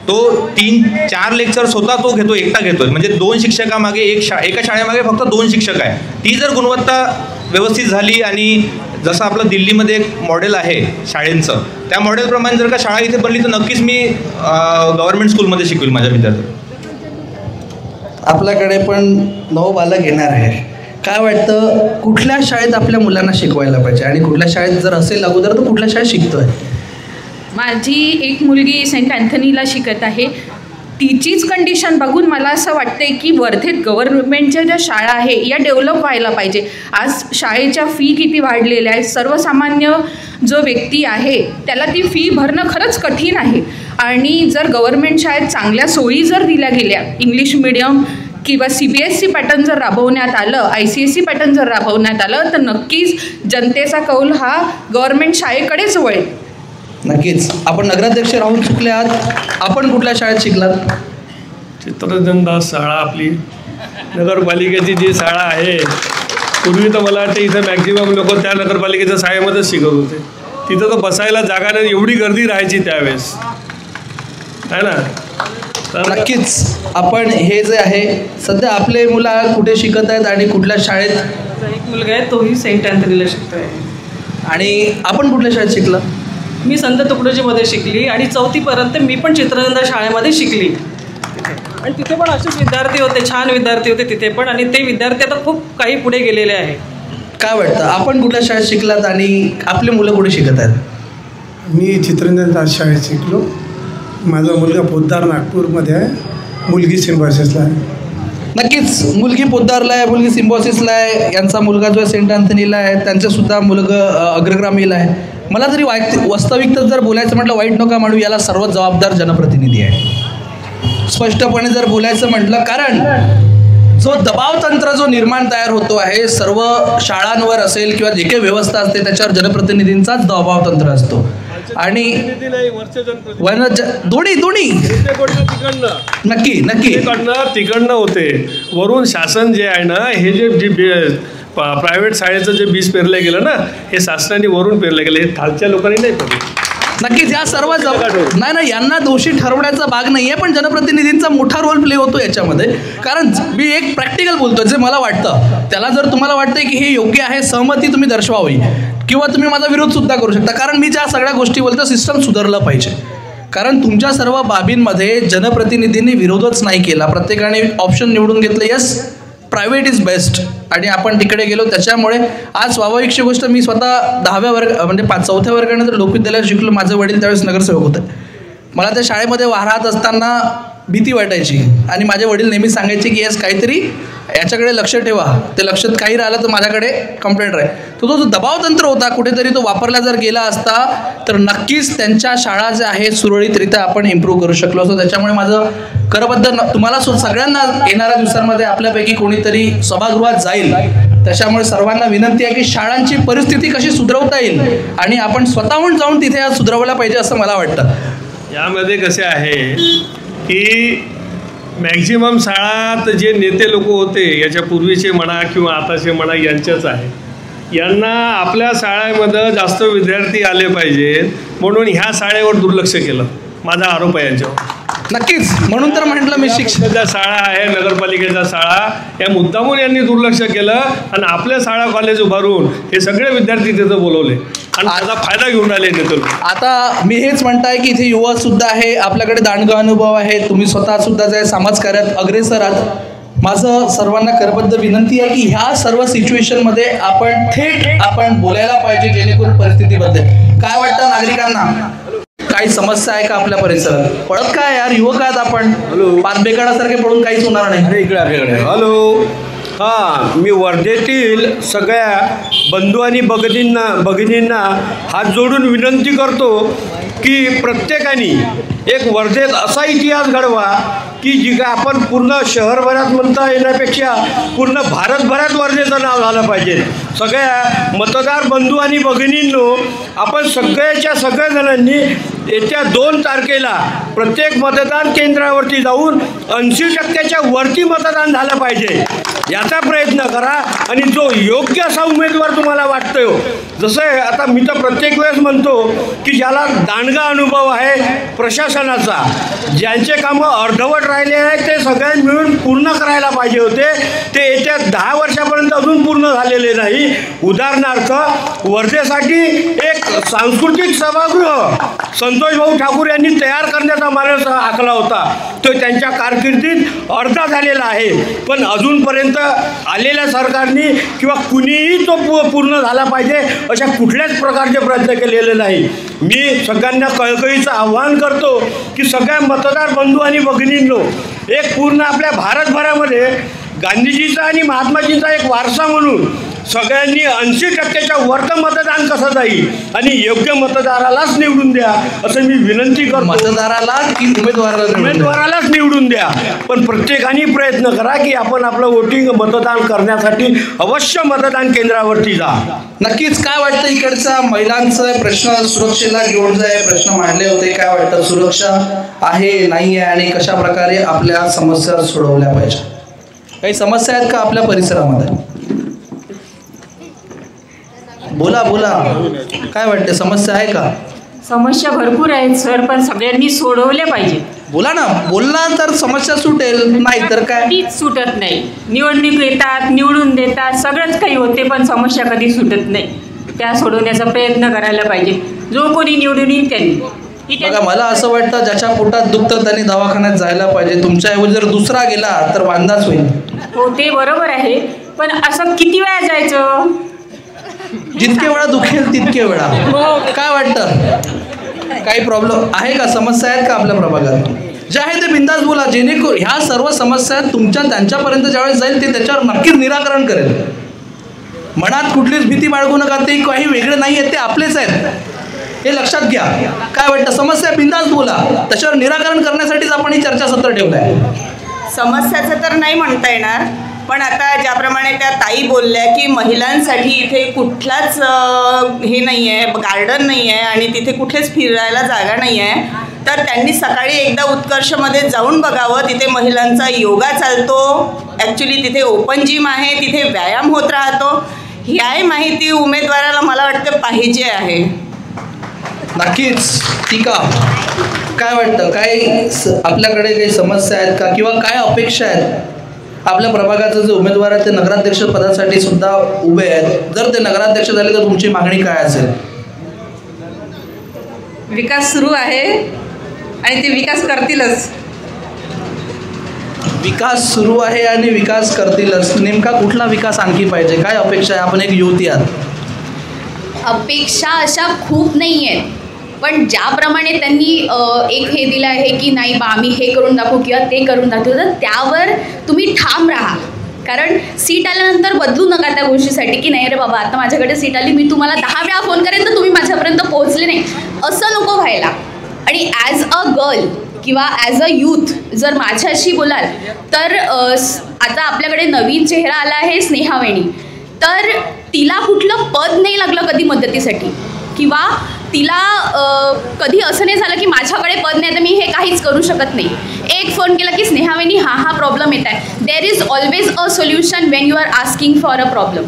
तो 3-4 लेक्चर स्वतः तो घेतो, एकटा घेतोय. म्हणजे 2 शिक्षकामागे एका शाळेमागे फक्त 2 शिक्षक आहे. ती जर गुणवत्ता व्यवस्थित झाली आणि जसं आपलं दिल्लीमध्ये एक मॉडेल आहे शाळेंचं, त्या मॉडेलप्रमाणे जर का शाळा इथे बनली तर नक्कीच मी गव्हर्नमेंट स्कूलमध्ये शिकवेल माझ्या विद्यार्थ्यांना. आपल्याकडे पण 9 बालक येणार आहे. काय वाटतं कुठल्या शाळेत आपल्या मुलांना शिकवायला पाहिजे आणि कुठल्या शाळेत जर असेल अगोदर तर कुठल्या शाळेत शिकतोय? माझी एक मुलगी सेंट अँथनीला शिकत आहे. तिचीच कंडिशन बघून मला असं वाटते की वर्धेत गव्हर्नमेंटच्या ज्या शाळा आहे या डेव्हलप व्हायला पाहिजे. आज शाळेच्या फी किती वाढलेल्या आहेत. सर्वसामान्य जो व्यक्ती आहे त्याला ती फी भरणं खरंच कठीण आहे. आणि जर गव्हर्नमेंट शाळेत चांगल्या सोयी जर दिल्या गेल्या, इंग्लिश मिडियम किंवा CBSE पॅटर्न जर राबवण्यात आलं, ICSE पॅटर्न जर राबवण्यात आलं तर नक्कीच जनतेचा कौल हा गव्हर्नमेंट शाळेकडेच वळेल. नक्कीच. आपण नगराध्यक्ष राहून चुकले आहात. आपण कुठल्या शाळेत शिकलात? चित्ररंजनदास शाळा आपली नगरपालिकेची जी शाळा आहे, पूर्वी तर मला वाटतं इथं मॅक्झिमम लोक त्या नगरपालिकेच्या शाळेमध्येच शिकत होते. तिथं तर बसायला जागा नाही, एवढी गर्दी राहायची त्यावेळेस, आहे ना. तर नक्कीच आपण हे जे आहे सध्या आपले मुलं कुठे शिकत आहेत आणि कुठल्या शाळेत? एक मुलगा आहे तोही सेंट अँथनीला शिकतो आहे. आणि आपण कुठल्या शाळेत शिकला? मी संत तुकडोजीमध्ये शिकली आणि 4थीपर्यंत मी पण चित्ररंजन शाळेमध्ये शिकली. आणि तिथे पण असेच विद्यार्थी होते, छान विद्यार्थी होते तिथे पण, आणि ते विद्यार्थी आता खूप काही पुढे गेलेले आहे. काय वाटतं, आपण कुठल्या शाळेत शिकलात आणि आपले मुलं कुठे शिकत आहेत? मी चित्ररंजन दास शाळेत शिकलो. माझा मुलगा पोद्दार नागपूरमध्ये आहे, मुलगी सिम्बॉयसिसला आहे. नक्कीच, मुलगी पोद्दारला आहे, मुलगी सिम्बॉयसिसला आहे, यांचा मुलगा जो आहे सेंट अँथनीला आहे, त्यांचंसुद्धा मुलगा अग्रगामीला आहे. मला तरी वास्तविकता जर बोलायचं म्हटलं, वाईट नका म्हणू, याला सर्वात जबाबदार जनप्रतिनिधी आहे. स्पष्टपणे जर बोलायचं म्हटलं, कारण जो दबाव तंत्र जो निर्माण तयार होतो आहे सर्व शाळांवर असेल किंवा जे काही व्यवस्था असते त्याच्यावर जनप्रतिनिधींचाच दबाव तंत्र असतो. आणि दोन्ही नक्की तिकडनं होते. वरून शासन जे आहे ना, हे जे प्रायव्हेट शाळेचं जे बीज पेरलं गेलं ना, हे शासनाने वरून पेरलं गेलं, हे खालच्या लोकांनी नाही पेरलं. नक्कीच या सर्व नाही, यांना दोषी ठरवण्याचा भाग नाही आहे, पण जनप्रतिनिधींचा मोठा रोल प्ले होतो याच्यामध्ये. कारण मी एक प्रॅक्टिकल बोलतो, जे मला वाटतं त्याला जर तुम्हाला वाटतंय की हे योग्य आहे, सहमती तुम्ही दर्शवावी किंवा तुम्ही माझा विरोधसुद्धा करू शकता. कारण मी ज्या सगळ्या गोष्टी बोलतो, सिस्टम सुधारलं पाहिजे. कारण तुमच्या सर्व बाबींमध्ये जनप्रतिनिधींनी विरोधच नाही केला, प्रत्येकाने ऑप्शन निवडून घेतलं, यस प्रायव्हेट इज बेस्ट, आणि आपण तिकडे गेलो. त्याच्यामुळे आज स्वाभाविकची गोष्ट, मी स्वतः 10व्या वर्ग म्हणजे 4थ्या वर्गानंतर लोकविद्यालयात शिकलो. माझे वडील त्यावेळेस नगरसेवक होते. मला त्या शाळेमध्ये राहत असताना भीती वाटायची, आणि माझे वडील नेहमी सांगायचे की येस काहीतरी याच्याकडे लक्ष ठेवा, ते लक्षात काही राहिलं तर माझ्याकडे कंप्लेंट राहील. तो जो दबाव तंत्र होता कुठेतरी तो वापरला जर गेला असता तर नक्कीच त्यांच्या शाळा ज्या आहेत सुरळीतरित्या आपण इम्प्रूव्ह करू शकलो असतो. त्याच्यामुळे माझं करबद्ध तुम्हाला सगळ्यांना येणाऱ्या दिवसांमध्ये आपल्यापैकी कोणीतरी सभागृहात जाईल. त्याच्यामुळे सर्वांना विनंती आहे की शाळांची परिस्थिती कशी सुधारवता येईल आणि आपण स्वतःहून जाऊन तिथे सुधारवला पाहिजे असं मला वाटतं. यामध्ये कसे आहे की मॅक्झिमम शाळात जे नेते लोक होते याच्या पूर्वीचे म्हणा किंवा आताचे म्हणा यांच्याच आहे. यांना आपल्या शाळेमध्ये जास्त विद्यार्थी आले पाहिजेत म्हणून ह्या शाळेवर दुर्लक्ष केलं, माझा आरोप आहे यांच्यावर. नक्कीच, म्हणून तर म्हटलं मी शिक्षणाच्या शाळा आहे, नगरपालिकेच्या शाळा, या मुद्दामून यांनी दुर्लक्ष केलं आणि आपल्या शाळा कॉलेज उभारून हे सगळे विद्यार्थी तिथं बोलवले आणि त्याचा फायदा घेऊन आले नेते. आता मी हेच म्हणताय की इथे युवा सुद्धा आहे, आपल्याकडे दांडगा अनुभव आहे, तुम्ही स्वतः सुद्धा जे समाजकार्यात अग्रेसर आहात. माझं सर्वांना करबद्ध विनंती आहे की ह्या सर्व सिच्युएशनमध्ये आपण थेट बोलायला पाहिजे, जेणेकरून परिस्थितीबद्दल काय वाटतं नागरिकांना, काही समस्या आहे का आपल्या परिसरात. पळत काय यार, युवक आहात आपण, पारबेकाडासारखे पळून काहीच होणार नाही. इकडे आपल्याकडे हॅलो. हां, मी वर्धेतील सगळ्या बंधू आणि भगिनींना हात जोडून विनंती करतो की प्रत्येकाने एक वर्धेत असा इतिहास घडवा की जी काय आपण पूर्ण शहरभरात म्हणता येण्यापेक्षा पूर्ण भारतभरात वर्धेचं नाव झालं पाहिजे. सगळ्या मतदार बंधू आणि भगिनींनो, आपण सगळ्या जणांनी येत्या 2 तारखेला प्रत्येक मतदान केंद्रावरती जाऊन 80% वरती मतदान झालं पाहिजे याचा प्रयत्न करा. आणि जो योग्य असा उमेदवार तुम्हाला वाटतोय, जसं आता मी तर प्रत्येक वेळेस म्हणतो की ज्याला दांडगा अनुभव आहे प्रशासनाचा, ज्यांचे कामं अर्धवट राहिले आहेत ते सगळे मिळून पूर्ण करायला पाहिजे होते, ते येत्या 10 वर्षापर्यंत अजून पूर्ण झालेले नाही. उदाहरणार्थ वर्धेसाठी एक सांस्कृतिक सभागृह संतोष भाऊ ठाकूर यांनी तयार करण्याचा मानस आखला होता, तो त्यांच्या कारकिर्दीत अर्धा झालेला आहे, पण अजूनपर्यंत आलेल्या सरकारने किंवा कुणीही तो पूर्ण झाला पाहिजे अशा कुठल्याच प्रकारचे प्रयत्न केलेले नाही. मी सगळ्यांना कळकळीचं आव्हान करतो की सगळ्या मतदार बंधू आणि भगिनींनो, एक पूर्ण आपल्या भारतभरामध्ये गांधीजीचा आणि महात्माजींचा एक वारसा म्हणून सगळ्यांनी 80% वरचं मतदान कसं जाईल आणि योग्य मतदारालाच निवडून द्या असं मी विनंती करतो. मतदाराला की उमेदवारालाच निवडून द्या, पण प्रत्येकाने प्रयत्न करा की आपण आपलं वोटिंग मतदान करण्यासाठी अवश्य मतदान केंद्रावरती जा. नक्कीच. काय वाटतं इकडचा महिलांचा प्रश्न सुरक्षेला घेऊन जे प्रश्न मांडले होते, काय वाटतं सुरक्षा आहे नाही आहे आणि कशा प्रकारे आपल्या समस्या सोडवल्या पाहिजे, काही समस्या आहेत का आपल्या परिसरामध्ये? बोला काय वाटते, समस्या आहे का? समस्या भरपूर आहेत सर, पण सगळ्यांनी सोडवल्या पाहिजे. बोला ना, बोलला तर समस्या सुटेल, नाही तर काय कधीच सुटत नाही. निवडणूक येतात, निवडून देतात, सगळंच काही होते, पण समस्या कधी सुटत नाही. त्या सोडवण्याचा प्रयत्न करायला पाहिजे जो कोणी निवडून येईल त्यांनी. बघा, मला असं वाटतं ज्याच्या पोटात दुखतं त्यांनी दवाखान्यात जायला पाहिजे. तुमच्याऐवजी जर दुसरा गेला तर वांदाच होईल. हो ते बरोबर आहे, पण असं किती वेळा जायचं? जितके वेळा दुखेल तितके वेळा. काय वाटतं, काही प्रॉब्लेम आहे का, समस्या आहेत का आपल्या प्रभागात? जे आहे ते बिंदास बोला, जेणेकरून ह्या सर्व समस्या त्यांच्यापर्यंत ज्यावेळेस जाईल ते त्याच्यावर नक्कीच निराकरण करेल. मनात कुठलीच भीती बाळगू नका, ते काही वेगळे नाही आहेत, ते आपलेच आहेत, हे लक्षात घ्या. काय वाटतं, समस्या बिंदास बोला, त्याच्यावर निराकरण करण्यासाठीच आपण ही चर्चासत्र ठेवलं आहे. समस्याचं तर नाही म्हणता येणार, पण आता ज्याप्रमाणे त्या ताई बोलल्या की महिलांसाठी इथे कुठलाच हे नाही आहे, गार्डन नाही आहे आणि तिथे कुठेच फिरायला जागा नाही आहे, तर त्यांनी सकाळी एकदा उत्कर्षमध्ये जाऊन बघावं. तिथे महिलांचा योगा चालतो, ॲक्च्युली तिथे ओपन जिम आहे, तिथे व्यायाम होत राहतो. ह्याही माहिती उमेदवाराला मला वाटतं पाहिजे आहे. नक्कीच. टीका, काय वाटतं, काय आपल्याकडे काही समस्या आहेत का, किंवा काय अपेक्षा आहेत? आपल्या प्रभागाचे जे उमेदवार आहेत ते नगराध्यक्ष पदासाठी सुद्धा उभे आहेत. जर ते नगराध्यक्ष झाले तर तुमची मागणी काय असेल? विकास सुरू आहे आणि ते विकास करतीलच. विकास सुरू आहे आणि विकास करतीलच. नेमका कुठला विकास आणखी पाहिजे, काय अपेक्षा आहे? आपण एक युवती आहात. अपेक्षा अशा खूप नाही आहेत, पण ज्याप्रमाणे त्यांनी एक हे दिलं आहे की नाही बा आम्ही हे करून दाखवू किंवा ते करून दाखवू, तर त्यावर तुम्ही ठाम राहा. कारण सीट आल्यानंतर बदलू नका त्या गोष्टीसाठी की नाही रे बाबा आता माझ्याकडे सीट आली, मी तुम्हाला 10 वेळा फोन करेन तर तुम्ही माझ्यापर्यंत पोहोचले नाही, असं नको व्हायला. आणि ॲज अ गर्ल किंवा ॲज अ यूथ जर माझ्याशी बोलाल तर आता आपल्याकडे नवीन चेहरा आला आहे स्नेहा वेणी. तर तिला कुठलं पद नाही लागलं कधी मदतीसाठी, किंवा तिला कधी असं नाही झालं की माझ्याकडे पद नाही तर मी हे काहीच करू शकत नाही. एक फोन केला की स्नेहा वेणी हा प्रॉब्लेम येत आहे. There is always a solution when you are asking for a problem.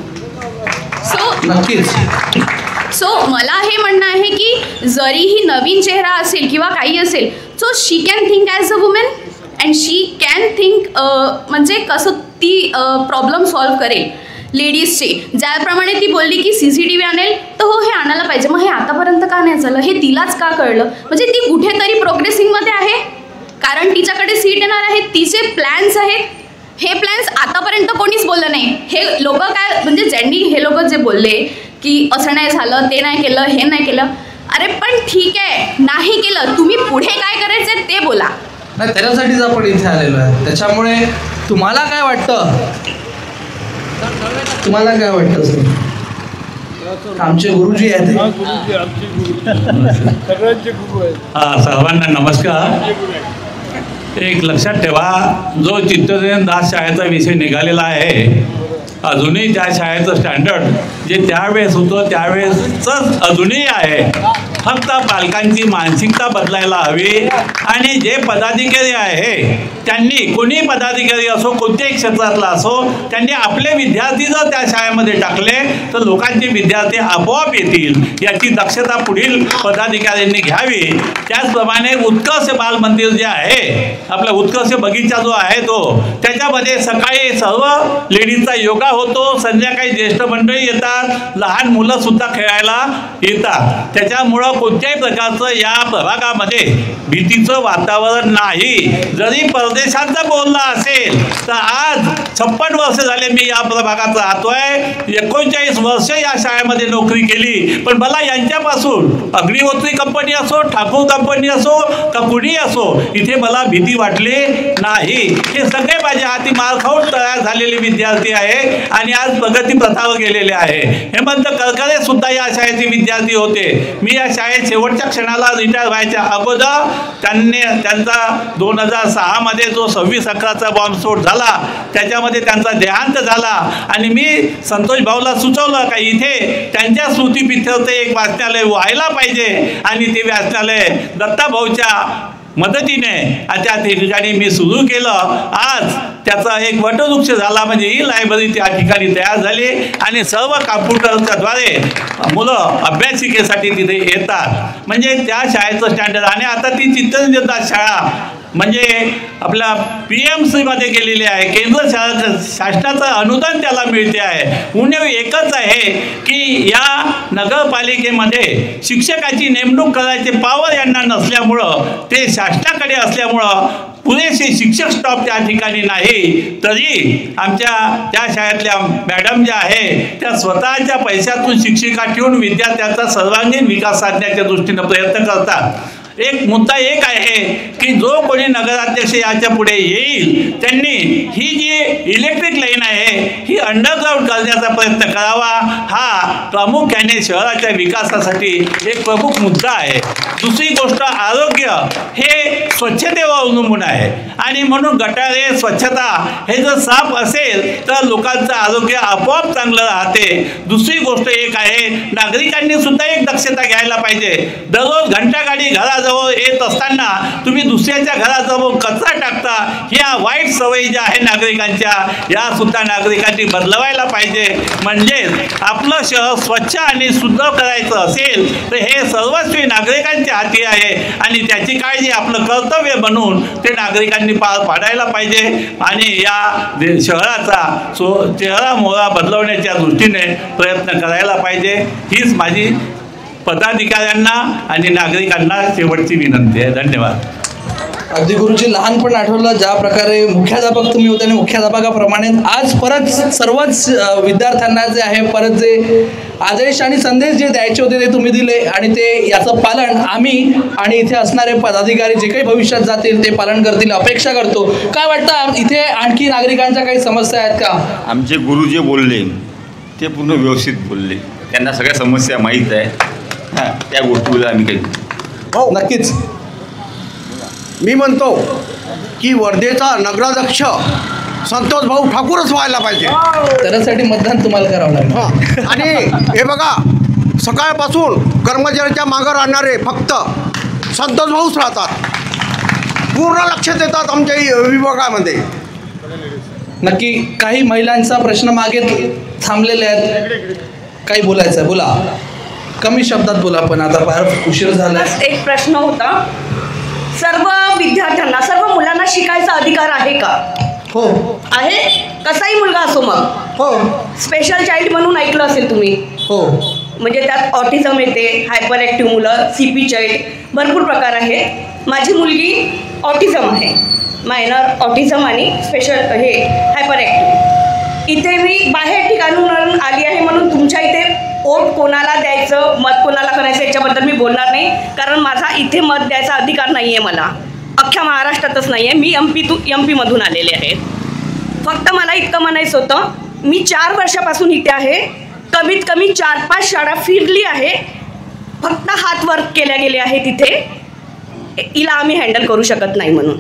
So मला हे म्हणणं आहे की जरीही नवीन चेहरा असेल किंवा काही असेल, so she can think as a women and she can think म्हणजे कसं ती प्रॉब्लेम सॉल्व्ह करेल लेडीजचे. ज्याप्रमाणे ती बोलली की CCTV आणेल, तर हो हे आणायला पाहिजे. मग हे आतापर्यंत का नाही झालं, हे तिलाच का कळलं? म्हणजे ती कुठेतरी प्रोग्रेसिंगमध्ये आहे, कारण तिच्याकडे सीट येणार आहे, तिचे प्लॅन्स आहेत. हे प्लॅन्स आतापर्यंत कोणीच बोललं नाही. हे लोक काय म्हणजे ज्यांनी हे लोक जे बोलले की असं नाही झालं, ते नाही केलं, हे नाही केलं, अरे पण ठीक आहे, नाही केलं, तुम्ही पुढे काय करायचं ते बोला. नाही, त्याच्यासाठीच आपण इथे आलेलो आहे. त्याच्यामुळे तुम्हाला काय वाटतं, तुम्हाला काय वाटतं सर? आमचे गुरुजी आहेत. सर्वांना नमस्कार. एक लक्षात ठेवा, जो चित्तरंजन दास शाळेचा विषय निघालेला आहे, अजूनही त्या शाळेचं स्टँडर्ड जे त्यावेळेस होतं त्यावेळेसच अजूनही आहे. फक्त पालकांची मानसिकता बदलायला हवी. आणि जे पदाधिकारी आहे त्यांनी, कोणी पदाधिकारी असो, कोणत्याही क्षेत्रातला असो, त्यांनी आपले विद्यार्थी जर त्या शाळेमध्ये टाकले तर लोकांचे विद्यार्थी आपोआप येतील, याची दक्षता पुढील पदाधिकाऱ्यांनी घ्यावी. त्याचप्रमाणे उत्कर्ष बाल मंदिर जे आहे, आपला उत्कर्ष बगीचा जो आहे तो, त्याच्यामध्ये सकाळी सर्व लेडीजचा योगा होतो, संध्याकाळी ज्येष्ठ मंडळी येतात, लहान मुलंसुद्धा खेळायला येतात. त्याच्यामुळं कोणत्याही प्रकारचं या प्रभागामध्ये भीतीचं वातावरण नाही. जरी परदेशांचं बोलणं असेल तर आज 56 वर्ष झाले मी या प्रभागात राहतोय, 39 वर्ष या शाळेमध्ये नोकरी केली, पण मला यांच्यापासून अग्निहोत्री कंपनी असो, ठाकूर कंपनी असो का कुणी असो, इथे मला भीती वाटली नाही. हे सगळे माझ्या हाती मारखाऊन तयार झालेले विद्यार्थी आहे आणि आज प्रगती पथावर गेलेले आहे. हेमंत करकरे सुद्धा या शाळेचे विद्यार्थी होते. मी या शाळेत शेवटच्या क्षणाला रिटायर व्हायच्या अगोदर त्यांचा 2006 जो 26/11चा बॉम्बस्फोट झाला त्याच्यामध्ये त्यांचा देहांत झाला. आणि मी संतोष भाऊला सुचवलं का इथे त्यांच्या स्मृतिपित्यर्थ एक वाचनालय व्हायला पाहिजे, आणि ते वाचनालय दत्ता भाऊच्या मदतीने त्या ठिकाणी मी सुरू केलं. आज त्याचा एक वटवृक्ष झाला, म्हणजे ही लायब्ररी त्या ठिकाणी तयार झाली आणि सर्व कॉम्प्युटरच्याद्वारे मुलं अभ्यासिकेसाठी तिथे येतात. म्हणजे त्या शाळेचं स्टँडर्ड. आणि आता ती चित्तरंजन दास शाळा म्हणजे आपल्या PMCमध्ये केलेली आहे, केंद्र शासनाचं अनुदान त्याला मिळते आहे. उणीव एकच आहे की या नगरपालिकेमध्ये शिक्षकाची नेमणूक करायचे पावर यांना नसल्यामुळं, ते शासनाकडे असल्यामुळं पुरेसे शिक्षक स्टॉप त्या ठिकाणी नाही. तरी आमच्या त्या शाळेतल्या मॅडम ज्या आहे त्या स्वतःच्या पैशातून शिक्षिका ठेवून विद्यार्थ्यांचा सर्वांगीण विकास साधण्याच्या दृष्टीनं प्रयत्न करतात. एक मुद्दा एक आहे की जो कोणी नगराध्यक्ष याच्या पुढे येईल त्यांनी ही जी इलेक्ट्रिक लाईन आहे ही अंडरग्राऊंड करण्याचा प्रयत्न करावा. हा प्रामुख्याने शहराच्या विकासासाठी एक प्रमुख मुद्दा आहे. दुसरी गोष्ट, आरोग्य हे स्वच्छतेवर अवलंबून आहे आणि म्हणून गटारे, स्वच्छता हे जर साफ असेल तर लोकांचं आरोग्य आपोआप चांगलं राहते. दुसरी गोष्ट एक आहे, नागरिकांनी सुद्धा एक दक्षता घ्यायला पाहिजे. दररोज घंटागाडी घराजवळ येत असताना तुम्ही दुसऱ्याच्या घराजवळ कचरा टाकता, ह्या वाईट सवयी ज्या आहे नागरिकांच्या, या सुद्धा नागरिकांनी बदलवायला पाहिजे. म्हणजेच आपलं शहर स्वच्छ आणि सुंदर करायचं असेल तर हे सर्वस्वी नागरिकांच्या हाती आहे आणि त्याची काळजी आपलं कर्तव्य बनवून ते नागरिकांनी पार पाडायला पाहिजे आणि या शहराचा चेहरा मोहरा बदलवण्याच्या दृष्टीने प्रयत्न करायला पाहिजे. हीच माझी पदाधिकाऱ्यांना आणि नागरिकांना शेवटची विनंती आहे. धन्यवाद. अगदी गुरुजी, लहानपण आठवलं ज्या प्रकारे मुख्याध्यापक तुम्ही होते आणि मुख्याध्यापकाप्रमाणे आज परत सर्वच विद्यार्थ्यांना जे आहे परत जे आदेश आणि संदेश जे द्यायचे होते ते तुम्ही दिले आणि ते याचं पालन आम्ही आणि इथे असणारे पदाधिकारी जे काही भविष्यात जातील ते पालन करतील अपेक्षा करतो. काय वाटतं, इथे आणखी नागरिकांच्या काही समस्या आहेत का? आमचे गुरु जे बोलले ते पूर्ण व्यवस्थित बोलले, त्यांना सगळ्या समस्या माहीत आहे. हां, त्या गोष्टीबद्दल आम्ही काही हो नक्कीच. मी म्हणतो की वर्धेचा नगराध्यक्ष संतोष भाऊ ठाकूरच व्हायला पाहिजे. त्यासाठी मतदान तुम्हाला करावं लागेल. आणि हे बघा, सकाळपासून कर्मचाऱ्याच्या मागं राहणारे फक्त संतोष भाऊच राहतात, पूर्ण लक्ष देतात आमच्या विभागामध्ये. नक्की काही महिलांचा प्रश्न मागे थांबलेले आहेत, काही बोलायचं आहे, बोला. कमी शब्दात बोला, पण आता फार उशीर झाला. एक प्रश्न होता, सर्व विद्यार्थ्यांना, सर्व मुलांना शिकायचा अधिकार आहे का? हो आहे. कसाही मुलगा असो मग. हो. स्पेशल चाइल्ड म्हणून ऐकलं असेल तुम्ही. हो. म्हणजे त्यात ऑटिझम येते, हायपर ॲक्टिव्ह मुलं, CP चाइल्ड, भरपूर प्रकार आहेत. माझी मुलगी ऑटिझम आहे, मायनर ऑटिझम आणि स्पेशल हे हायपर ॲक्टिव्ह. इथे मी बाहेर ठिकाणून आली आहे म्हणून तुमच्या इथे वोट कोणाला द्यायचं, मत कोणाला करायचं याच्याबद्दल मी बोलणार नाही, कारण माझा इथे मत द्यायचा अधिकार नाही आहे. मला अख्ख्या महाराष्ट्रातच नाही आहे. मी MP मधून आलेले आहे. फक्त मला इतकं म्हणायचं होतं, मी 4 वर्षापासून इथे आहे, कमीत कमी 4-5 शाळा फिरली आहे, फक्त हात वर केल्या गेले आहे तिथे, हिला आम्ही हँडल करू शकत नाही म्हणून.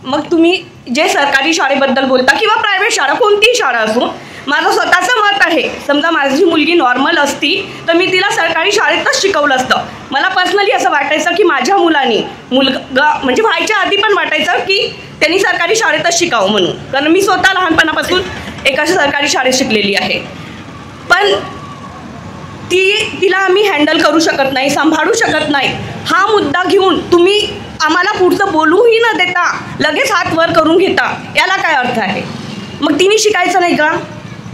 मग तुम्ही जे सरकारी शाळेबद्दल बोलता किंवा प्रायव्हेट शाळा, कोणतीही शाळा असो, माझं स्वतःचं मत आहे. समजा माझी मुलगी नॉर्मल असती तर मी तिला सरकारी शाळेतच शिकवलं असतं. मला पर्सनली असं वाटायचं की माझ्या मुलांनी, मुलगा म्हणजे व्हायच्या आधी पण वाटायचं की त्यांनी सरकारी शाळेतच शिकावं म्हणून, कारण मी स्वतः लहानपणापासून एका सरकारी शाळेत शिकलेली आहे. पण तिला आम्ही हँडल करू शकत नाही, सांभाळू शकत नाही. हा मुद्दा घेऊन तुम्ही आम्हाला पुढचं बोलूही न देता लगेच हात वर करून घेता, याला काय अर्थ आहे? मग तिने शिकायचं नाही का?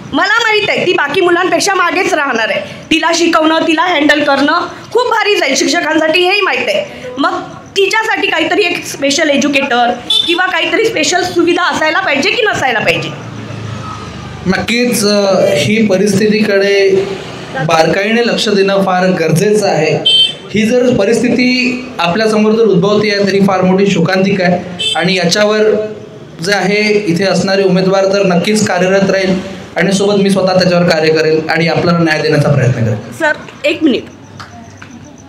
मला माहीत आहे ती बाकी मुलांपेक्षा मागेच राहणार आहे. तिला शिकवणं, तिला हँडल करणं खूप भारी जाईल शिक्षकांसाठी, हेही माहीत आहे. मग तिच्यासाठी काहीतरी एक स्पेशल एज्युकेटर किंवा काहीतरी स्पेशल सुविधा असायला पाहिजे की नसायला पाहिजे? नक्कीच ही परिस्थितीकडे बारकाईने लक्ष देणं फार गरजेचं आहे. ही जर परिस्थिती आपल्यासमोर जर उद्भवती आहे तरी फार मोठी शोकांतिका आहे आणि याच्यावर जे आहे इथे असणारे उमेदवार तर नक्कीच कार्यरत राहील आणि सोबत मी स्वतः त्याच्यावर कार्य करेल आणि आपल्याला न्याय देण्याचा प्रयत्न करेल. सर एक मिनिट,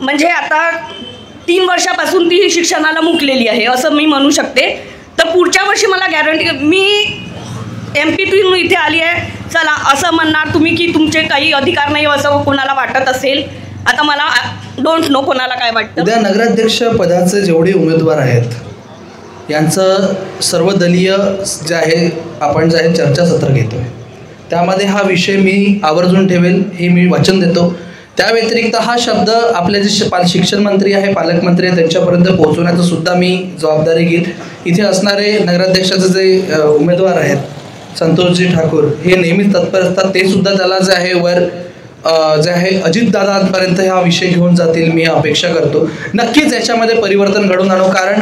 म्हणजे आता 3 वर्षापासून ती शिक्षणाला मुकलेली आहे असं मी म्हणू शकते, तर पुढच्या वर्षी मला गॅरंटी, मी MP इथे आली आहे, चला असं म्हणणार तुम्ही की तुमचे काही अधिकार नाही असं कोणाला वाटत असेल. आता मला डोंट नो कोणाला काय वाटतं. उद्या नगराध्यक्ष पदाचे जेवढे उमेदवार आहेत यांचं सर्वदलीय जे आहे आपण जे आहे चर्चासत्र घेतो, त्यामध्ये हा विषय मी आवर्जून ठेवेल, हे मी वचन देतो. त्या व्यतिरिक्त हा शब्द आपले जे शिक्षण मंत्री आहे, पालकमंत्री आहे, त्यांच्यापर्यंत पोहोचवण्याचं सुद्धा मी जबाबदारी घेईन. इथे असणारे नगराध्यक्षाचे जे उमेदवार आहेत संतोषजी ठाकूर हे नेहमीच तत्पर असतात, ते सुद्धा त्याला जे आहे वर जे आहे अजितदादांपर्यंत हा विषय घेऊन जातील मी अपेक्षा करतो. नक्कीच याच्यामध्ये परिवर्तन घडवून आणू, कारण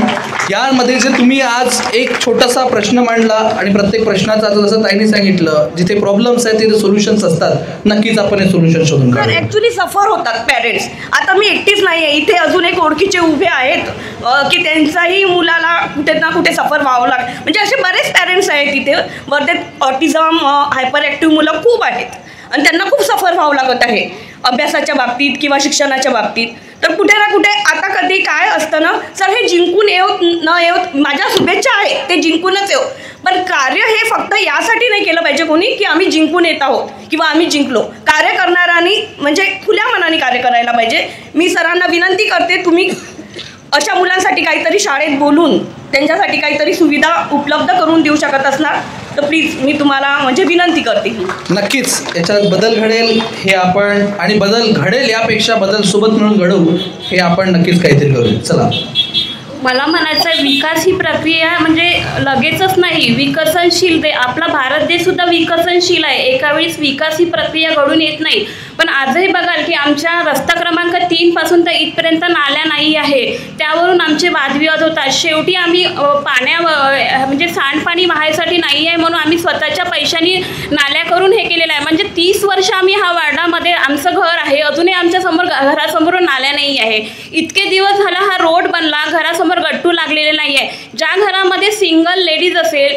यामध्ये जे तुम्ही आज एक छोटासा प्रश्न मांडला आणि प्रत्येक प्रश्नाचा जसं ताईंनी सांगितलं जिथे प्रॉब्लेम्स आहेत तिथे सोल्युशन्स असतात. नक्कीच आपण हे सोल्युशन शोधून काढू. ॲक्च्युली सफर होतात पॅरेंट्स. आता मी एकटीच नाही आहे, इथे अजून एक ओळखीचे उभे आहेत की त्यांचाही मुलाला कुठे ना कुठे सफर व्हावं लागतं. म्हणजे असे बरेच पॅरेंट्स आहेत इथे वर्धेत. ऑटिझम हायपर ॲक्टिव्ह मुलं खूप आहेत आणि त्यांना खूप सफर व्हावं लागत आहे अभ्यासाच्या बाबतीत किंवा शिक्षणाच्या बाबतीत. तर कुठे ना कुठे आता कधी काय असतं ना, सर हे जिंकून येऊत न येऊत, माझ्या शुभेच्छा आहेत ते जिंकूनच येऊ, पण कार्य हे फक्त यासाठी नाही केलं पाहिजे कोणी की आम्ही जिंकून येत आहोत किंवा आम्ही जिंकलो. कार्य करणाऱ्यांनी म्हणजे खुल्या मनाने कार्य करायला पाहिजे. मी सरांना विनंती करते, तुम्ही अशा मुलांसाठी काहीतरी शाळेत बोलून त्यांच्यासाठी काहीतरी सुविधा उपलब्ध करून देऊ शकत असणार तर प्लीज मी तुम्हाला म्हणजे विनंती करते. नक्कीच याच्यात बदल घडेल हे आपण, आणि बदल घडेल यापेक्षा बदल सोबत मिळून घडवू हे आपण नक्कीच काहीतरी करू. चला, मला म्हणायचं आहे विकास ही प्रक्रिया म्हणजे लगेचच नाही, विकसनशील आपला भारत देशसुद्धा विकसनशील आहे. एका वेळेस विकास ही प्रक्रिया घडून येत नाही. पण आजही बघाल की आमच्या रस्ता क्रमांक 3 पासून तर इथपर्यंत नाल्या नाही आहे, त्यावरून आमचे वादविवाद होतात. शेवटी आम्ही म्हणजे सांडपाणी वाहायसाठी नाही आहे म्हणून आम्ही स्वतःच्या पैशांनी नाल्या करून हे केलेलं आहे. म्हणजे 30 वर्ष आम्ही हा वार्डामध्ये आमचं घर आहे, अजूनही आमच्या समोर घरासमोर नाल्या नाही आहे. इतके दिवस झाला हा रोड बनला, घरासमोर गट्टू लागलेले नाही आहे. ज्या घरामध्ये सिंगल लेडीज असेल,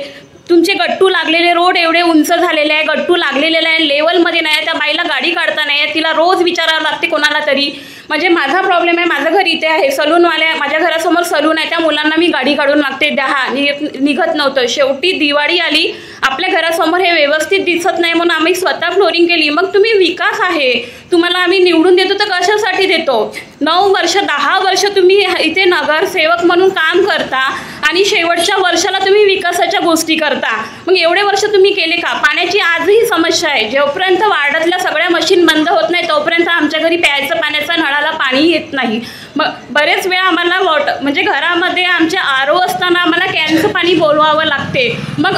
तुमचे गट्टू लागलेले रोड एवढे उंच झालेले आहे, गट्टू लागलेले आहे, लेवलमध्ये नाही आहे, त्या बाईला गाडी काढता नाही आहे, तिला रोज विचारावं लागते कोणाला तरी. म्हणजे माझा प्रॉब्लेम आहे, माझं घर इथे आहे, सलूनवाल्या माझ्या घरासमोर सलून आहे, त्या मुलांना मी गाडी काढून मागते, निघत नव्हतं. शेवटी दिवाळी आली, आपल्या घरासमोर हे व्यवस्थित दिसत नाही म्हणून आम्ही स्वतः फ्लोरिंग केली. मग तुम्ही विकास आहे, तुम्हाला आम्ही निवडून देतो तर कशासाठी देतो? 9 वर्ष 10 वर्ष तुम्ही इथे नगरसेवक म्हणून काम करता आणि शेवटच्या वर्षाला तुम्ही विकासाच्या गोष्टी करता. मग एवढे वर्ष तुम्ही केले का? पाण्याची आजही समस्या आहे. जोपर्यंत वार्डातल्या सगळ्या मशीन बंद होत नाही तोपर्यंत आमच्या घरी प्यायचं पाण्याचा नळाला पाणी येत नाही. मग बरेच वेळा आम्हाला म्हणजे घरामध्ये आमच्या आरो असताना आम्हाला कॅनचं पाणी बोलवावं लागते. मग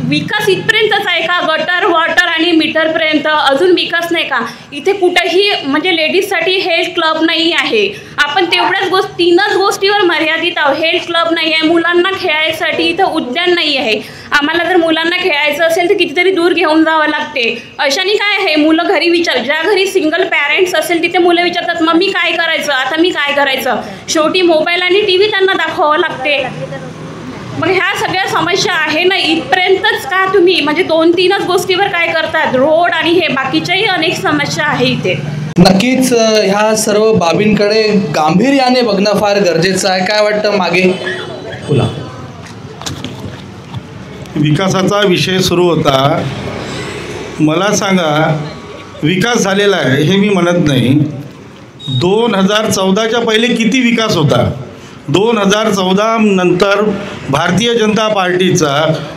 विकास इथपर्यंतच आहे का? गटर वॉटर आणि मीटरपर्यंत अजून विकास नाही का? इथे कुठेही म्हणजे लेडीजसाठी हेल्थ क्लब नाही आहे. आपण तेवढ्याच 3च गोष्टीवर मर्यादित आहोत. हेल्थ क्लब नाही आहे, मुलांना खेळायसाठी इथं उद्यान नाही आहे. आम्हाला जर मुलांना खेळायचं असेल तर कितीतरी दूर घेऊन जावं लागते. अशाने काय आहे, मुलं घरी ज्या घरी सिंगल पॅरेंट्स असेल तिथे मुलं विचारतात मम्मी काय करायचं, आता मी काय करायचं. शेवटी मोबाईल आणि TV त्यांना दाखवावं लागते. मग ह्या सगळ्या समस्या आहे ना, इथपर्यंतच का तुम्ही म्हणजे 2-3च गोष्टीवर काय करतात? रोड आणि हे बाकीच्याही अनेक समस्या आहे इथे. नक्कीच ह्या सर्व बाबींकडे गांभीर्याने बघणं फार गरजेचं आहे. काय वाटतं मागे? बोला. विकासाचा विषय सुरू होता. मला सांगा, विकास झालेला आहे हे मी म्हणत नाही. 2014च्या पहिले किती विकास होता? 2014 नंतर भारतीय जनता पार्टीचा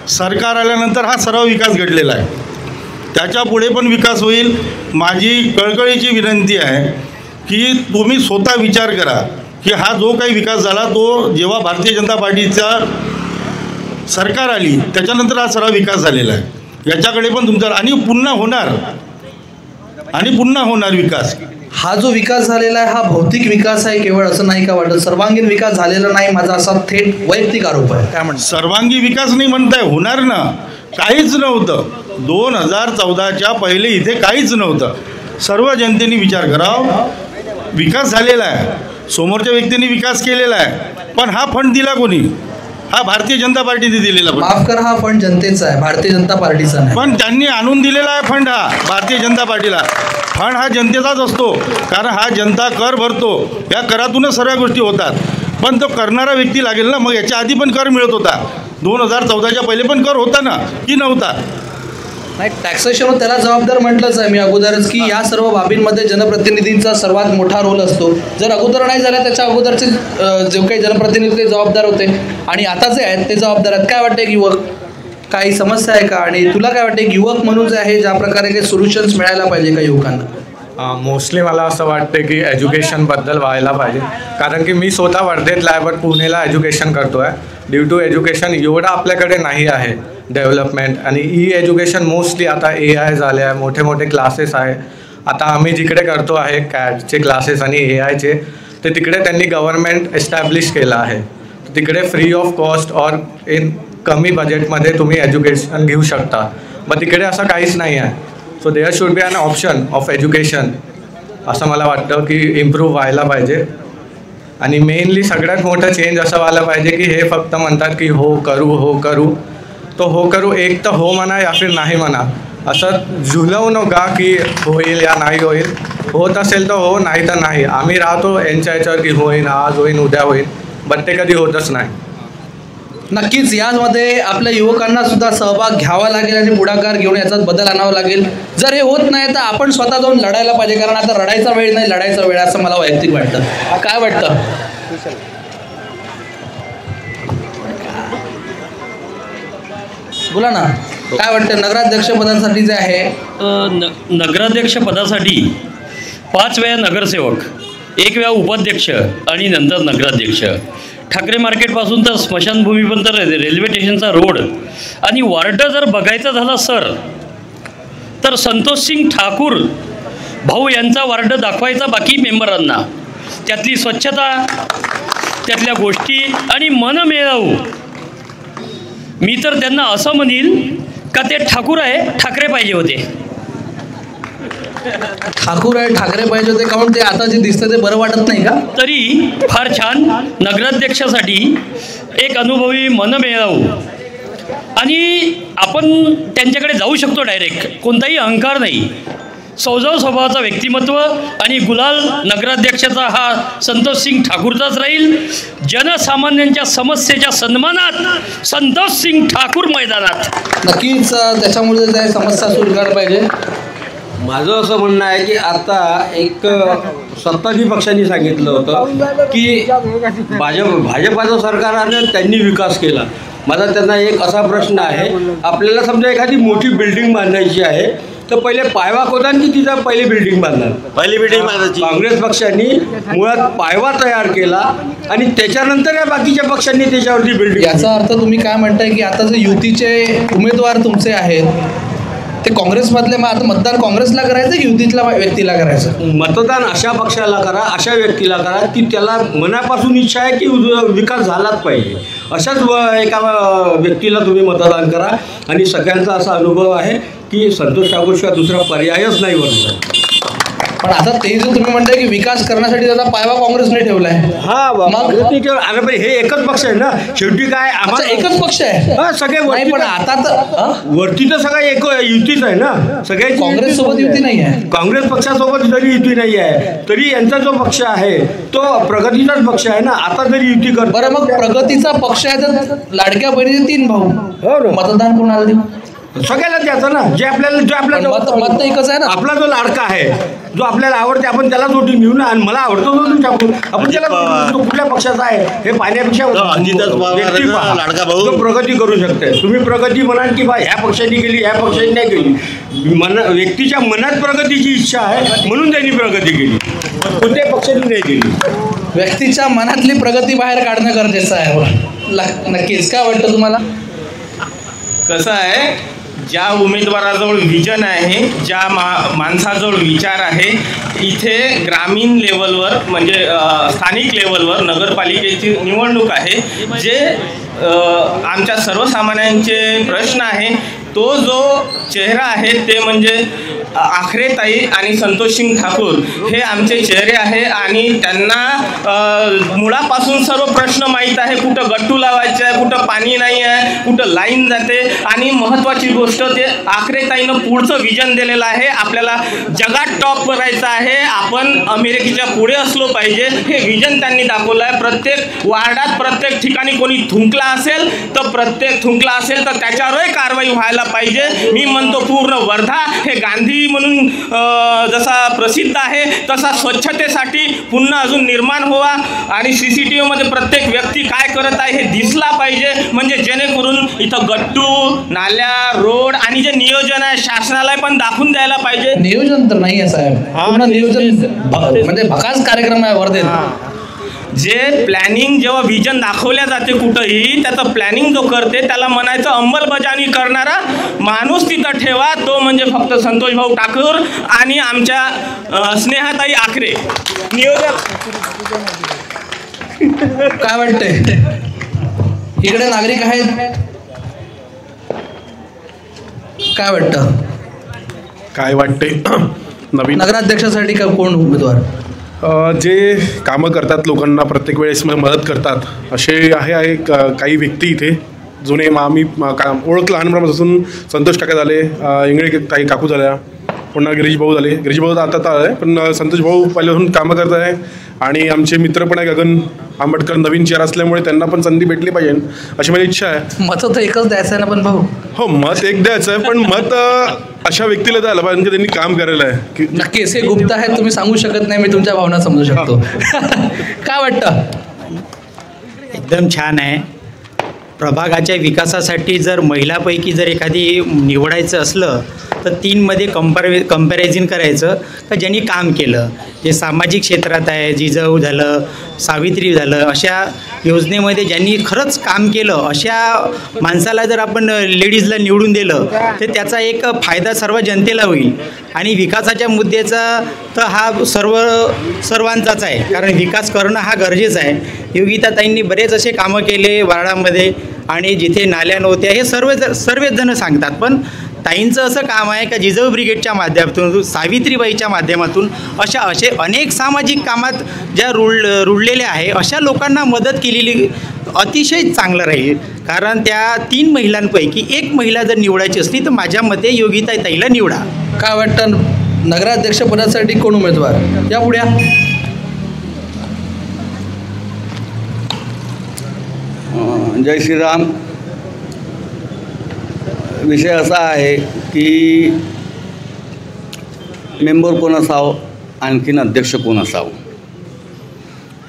सरकार आल्यानंतर हा सर्व विकास घडलेला आहे. त्याच्या पुढे पण विकास होईल. माझी कळकळीची विनंती आहे की तुम्ही स्वतः विचार करा की हा जो काही विकास झाला तो जेव्हा भारतीय जनता पार्टीचा सरकार आली त्याच्यानंतर हा सर्व विकास झालेला आहे. याच्याकडे पण तुमचा आणि पुन्हा होणार विकास. हा जो विकास झालेला आहे हा भौतिक विकास आहे केवळ, असं नाही का वाटत? सर्वांगीण विकास झालेला नाही, माझा असा थेट वैयक्तिक आरोप आहे. काय म्हणतो? सर्वांगी विकास नाही म्हणताय, होणार ना. काहीच नव्हतं 2014च्या पहिले, इथे काहीच नव्हतं. सर्व जनतेने विचार करावा. विकास झालेला आहे, समोरच्या व्यक्तींनी विकास केलेला आहे, पण हा फंड दिला कोणी? हा भारतीय जनता पार्टीने दिलेला. माफ कर, हा फंड जनतेचा आहे, भारतीय जनता पार्टीचा नाही. पण त्यांनी आणून दिलेला आहे फंड हा भारतीय जनता पार्टीला. फंड हा जनतेचाच असतो, कारण हा जनता कर भरतो, या करातूनच सर्व गोष्टी होतात. पण तो करणारा व्यक्ती लागेल ना. मग याच्या आधी पण कर मिळत होता, 2014च्या पहिले पण कर होता ना की नव्हता? नाही, टॅक्सेशन त्याला जबाबदार म्हटलंच आहे मी अगोदरच की या सर्व बाबींमध्ये जनप्रतिनिधींचा सर्वात मोठा रोल असतो. जर अगोदर नाही झाला त्याच्या अगोदरचे जे काही जनप्रतिनिधी ते जबाबदार होते आणि आता जे आहेत ते जबाबदार आहेत. काय वाटतं युवक, काही समस्या आहे का? आणि तुला काय वाटतं युवक म्हणून जे आहे ज्या प्रकारे काही सोल्युशन्स मिळायला पाहिजे का युवकांना? मोस्टली मला असं वाटतं की एज्युकेशनबद्दल व्हायला पाहिजे, कारण की मी स्वतः वर्धेतला आहे, बट पुणेला एज्युकेशन करतो आहे. ड्यू टू एज्युकेशन एवढं आपल्याकडे नाही आहे डेव्हलपमेंट. आणि एज्युकेशन मोस्टली आता AI झाले आहे, मोठे मोठे क्लासेस आहे. आता आम्ही जिकडे करतो आहे CATचे क्लासेस आणि AIचे, ते तिकडे त्यांनी गव्हर्नमेंट एस्टॅब्लिश केलं आहे. तिकडे फ्री ऑफ कॉस्ट और इन कमी बजेटमध्ये तुम्ही एज्युकेशन घेऊ शकता. मग तिकडे असं काहीच नाही आहे. So there should be an option of education, असं मला वाटतं की इम्प्रूव्ह व्हायला पाहिजे. आणि मेनली सगळ्यात मोठं चेंज असं व्हायला पाहिजे की हे फक्त म्हणतात की हो करू, तो हो करू एक तर हो म्हणा या फिर नाही म्हणा, असं झुलवू नका की होईल या नाही होईल. होत असेल तर हो, नाही तर नाही. आम्ही राहतो यांच्या याच्यावर की होईन, आज होईन, उद्या होईन, बट ते कधी होतच नाही. नक्कीच यामध्ये आपल्या युवकांना सुद्धा सहभाग घ्यावा लागेल आणि पुढाकार घेऊन याचाच बदल आणावा लागेल. जर हे होत नाही तर आपण स्वतः जाऊन लढायला पाहिजे, कारण आता रडायचा वेळ नाही, लढायचा वेळ असं मला वैयक्तिक वाटतं. काय वाटतं? बोला ना, काय वाटतं नगराध्यक्ष पदासाठी जे आहे? नगराध्यक्ष पदासाठी 5 वेळा नगरसेवक, 1 वेळा उपाध्यक्ष आणि नंतर नगराध्यक्ष. ठाकरे मार्केटपासून तर स्मशानभूमीपर्यंत रेल्वे स्टेशनचा रोड आणि वार्ड जर बघायचा झाला सर, तर संतोषसिंग ठाकूर भाऊ यांचा वार्ड दाखवायचा बाकी मेंबरांना. त्यातली स्वच्छता, त्यातल्या गोष्टी आणि मनमिळावू. मी तर त्यांना असं म्हणील का ते ठाकूर आहे, ठाकरे पाहिजे होते. ठाकूर आहे, ठाकरे पाहिजे होते, काहून ते आता जे दिसतं ते बरं वाटत नाही का? तरी फार छान नगराध्यक्षासाठी एक अनुभवी मनमिळावू आणि आपण त्यांच्याकडे जाऊ शकतो डायरेक्ट, कोणताही अहंकार नाही. सौजव स्वभावाचा व्यक्तिमत्व आणि गुलाल नगराध्यक्षाचा हा संतोषसिंग ठाकूरचाच राहील. जनसामान्यांच्या समस्येच्या सन्मानात संतोषसिंग ठाकूर मैदानात. नक्कीच त्याच्यामुळे समस्या सुरू करायला पाहिजे. माझं असं म्हणणं आहे की आता एक सत्ताधारी पक्षांनी सांगितलं होतं की भाजपाचं सरकाराने त्यांनी विकास केला. माझा त्यांना एक असा प्रश्न आहे, आपल्याला समजा एखादी मोठी बिल्डिंग बांधायची आहे तर पहिले पायवा खोदाल की तिथं पहिली बिल्डिंग बांधाल? पहिली बिल्डिंग बांधायची. काँग्रेस पक्षांनी मुळात पायवा तयार केला आणि त्याच्यानंतर या बाकीच्या पक्षांनी त्याच्यावरती बिल्डिंग. याचा अर्थ तुम्ही काय म्हणताय की आता जे युतीचे उमेदवार तुमचे आहेत ते काँग्रेसमधले, मग आता मतदान काँग्रेसला करायचं की युतीतल्या व्यक्तीला करायचं? मतदान अशा पक्षाला करा, अशा व्यक्तीला करा की त्याला मनापासून इच्छा आहे की विकास झालाच पाहिजे, अशाच एका व्यक्तीला तुम्ही मतदान करा. आणि सगळ्यांचा असा अनुभव आहे की संतोष ठाकूरशिवाय दुसरा पर्यायच नाही बनला. पण आता ते जो तुम्ही म्हणताय की विकास करण्यासाठी त्याचा पायवा काँग्रेसने ठेवलाय. अरे हे एकच पक्ष आहे ना शेवटी. काय आम्हाला एकच पक्ष आहे? हा, सगळे वरती. पण आता तर वरती तर सगळं एक युतीच आहे ना, सगळ्याची. काँग्रेस सोबत युती नाही आहे. काँग्रेस पक्षासोबत जरी युती नाही आहे तरी यांचा जो पक्ष आहे तो प्रगतीचाच पक्ष आहे ना. आता जरी युती करतो. बरं, मग प्रगतीचा पक्ष आहे तर लाडक्या बहिणीचे 3 भाऊ, मतदान कोणाला देऊ? सगळ्याला द्यायचं ना, जे आपल्याला मत एकच आहे ना. आपला जो लाडका आहे, जो आपल्याला आवडते, आपण त्याला वोटिंग घेऊ ना. आणि मला आवडतो तो ठाकूर, आपण त्याला कुठल्या पक्षाचा आहे हे पाहण्यापेक्षा व्यक्ती लाडका भाऊ जो प्रगती करू शकते. तुम्ही प्रगती म्हणाल की बा ह्या पक्षाने केली, ह्या पक्षाने नाही केली. व्यक्तीच्या मनात प्रगतीची इच्छा आहे म्हणून त्यांनी प्रगती केली, कोणत्याही पक्षाने नाही केली. व्यक्तीच्या मनातली प्रगती बाहेर काढणं गरजेचं आहे. नक्कीच. काय वाटतं तुम्हाला? कसं आहे, ज्या उमेदवाराजवळ विजन आहे, ज्या माणसाजवळ विचार आहे, इथे ग्रामीण लेवलवर म्हणजे स्थानिक लेवलवर नगरपालिकेची निवडणूक आहे, जे आमच्या सर्वसामान्यांचे प्रश्न आहे, तो जो चेहरा आहे ते म्हणजे आखरेताई आणि संतोषसिंग ठाकूर हे आमचे चेहरे आहे. आणि त्यांना मुळापासून सर्व प्रश्न माहीत आहे, कुठं गट्टू लावायचं आहे, कुठं पाणी नाही आहे, कुठं लाईन जाते. आणि महत्त्वाची गोष्ट ते आखरेताईनं पुढचं विजन दिलेलं आहे, आपल्याला जगात टॉप करायचं आहे, आपण अमेरिकेच्या पुढे असलो पाहिजे, हे विजन त्यांनी दाखवलं आहे. प्रत्येक वार्डात प्रत्येक ठिकाणी कोणी थुंकला असेल तर त्याच्यावरही कारवाई व्हायला पाहिजे. मी म्हणतो पूर्ण वर्धा हे गांधी सिटी म्हणून जसा प्रसिद्ध आहे तसा स्वच्छतेसाठी पुन्हा अजून निर्माण व्हावा आणि CCTVमध्ये प्रत्येक व्यक्ती काय करत आहे हे दिसला पाहिजे, म्हणजे जेणेकरून इथं गट्टू, नाल्या, रोड आणि जे नियोजन आहे शासनाला पण दाखवून द्यायला पाहिजे. नियोजन तर नाही आहे साहेब, पूर्ण नियोजन म्हणजे भकास कार्यक्रम आहे वर्धेत. जे प्लॅनिंग जेव्हा विजन दाखवल्या जाते कुठंही, त्याचं प्लॅनिंग जो करते त्याला म्हणायचं अंमलबजावणी करणारा माणूस तिथं ठेवा, तो म्हणजे फक्त संतोष भाऊ ठाकूर आणि आमच्या स्नेहाताई आखरे. नियोजन काय वाटतंय? इकडे नागरिक आहेत, काय वाटतं? काय वाटते नवीन नगराध्यक्षासाठी का कोण उमेदवार? जे कामं करतात, लोकांना प्रत्येक वेळेस मदत करतात असे आहे काही व्यक्ती इथे जुने आम्ही ओळख लहानपणापासून. संतोष काका झाले, इंगळे ताई काकू झाल्या, पुन्हा गिरीश भाऊ झाले. गिरीश भाऊ आता आहे पण संतोष भाऊ पहिल्यापासून कामं करत आहे. आणि आमचे मित्र पण आहे गगन आंबेडकर, नवीन चेहरा असल्यामुळे त्यांना पण संधी भेटली पाहिजे अशी माझी इच्छा आहे. मत तर एकच द्यायचं आहे ना पण भाऊ? हो, मत एक द्यायचं आहे पण मत अशा व्यक्तीला द्यायला पाहिजे त्यांनी काम करायला आहे की. नक्कीच हे गुप्त आहेत, तुम्ही सांगू शकत नाही, मी तुमच्या भावना समजू शकतो. काय वाटतं? एकदम छान आहे. प्रभागाच्या विकासासाठी जर महिलापैकी जर एखादी निवडायचं असलं तर 3मध्ये कंपॅरिझन करायचं का ज्यांनी काम केलं, जे सामाजिक क्षेत्रात आहे, जिजाऊ झालं, सावित्री झालं, अशा योजनेमध्ये ज्यांनी खरंच काम केलं अशा माणसाला जर आपण लेडीजला निवडून दिलं तर त्याचा एक फायदा सर्व जनतेला होईल. आणि विकासाच्या मुद्द्याचा तर हा सर्वांचाच आहे, कारण विकास करणं हा गरजेचं आहे. योगिताताईंनी बरेच असे कामं केले वार्डामध्ये आणि जिथे नाल्या नव्हत्या हे सर्वच जण सांगतात. पण ताईंचं असं काम आहे का जिजाऊ ब्रिगेडच्या माध्यमातून, सावित्रीबाईच्या माध्यमातून असे अनेक सामाजिक कामात ज्या रुळलेल्या आहे अशा लोकांना मदत केलेली अतिशय चांगलं राहील. कारण त्या 3 महिलांपैकी एक महिला जर निवडायची असली तर माझ्या मते योगिताताईला निवडा. काय वाटतं नगराध्यक्षपदासाठी कोण उमेदवार? या पुढ्या जय श्रीराम. विषय असा आहे की मेंबर कोण असावं, आणखीन अध्यक्ष कोण असावं,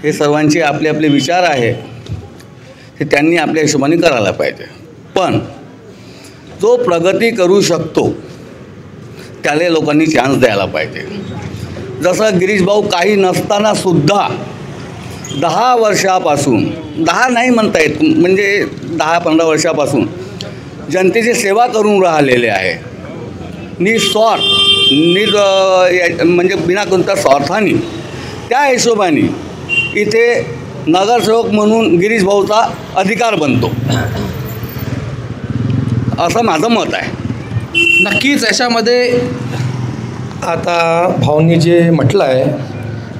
हे सर्वांचे आपले आपले विचार आहे, हे त्यांनी आपल्या हिशोबाने करायला पाहिजे. पण जो प्रगती करू शकतो त्याला लोकांनी चान्स द्यायला पाहिजे. जसं गिरीश भाऊ काही नसतानासुद्धा 10 वर्षापासून, 10 नाही म्हणता येत, म्हणजे 10-15 वर्षापासून जनतेची सेवा करून राहिलेले आहे निस्वार्थ, म्हणजे बिना कोणत्या स्वार्थाने. त्या हिशोबाने इथे नगरसेवक म्हणून गिरीश भाऊचा अधिकार बनतो असं माझं मत आहे. नक्कीच याच्यामध्ये आता भाऊंनी जे म्हटलं आहे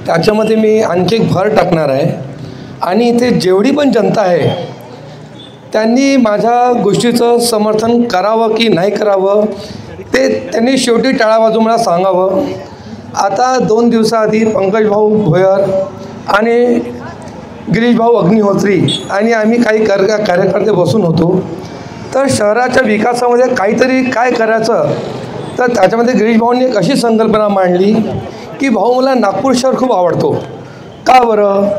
त्याच्यामध्ये मी आणखी एक भर टाकणार आहे. आणि इथे जेवढी पण जनता आहे त्यांनी माझ्या गोष्टीचं समर्थन करावं की नाही करावं ते त्यांनी शेवटी टाळा बाजू मला सांगावं. आता 2 दिवसाआधी पंकज भाऊ भोयर आणि गिरीश भाऊ अग्निहोत्री आणि आम्ही काही कार्यकर्ते बसून होतो. तर शहराच्या विकासामध्ये काहीतरी काय करायचं तर त्याच्यामध्ये गिरीश भाऊंनी एक अशी संकल्पना मांडली की भाऊ मला नागपूर शहर खूप आवडतो. का बरं?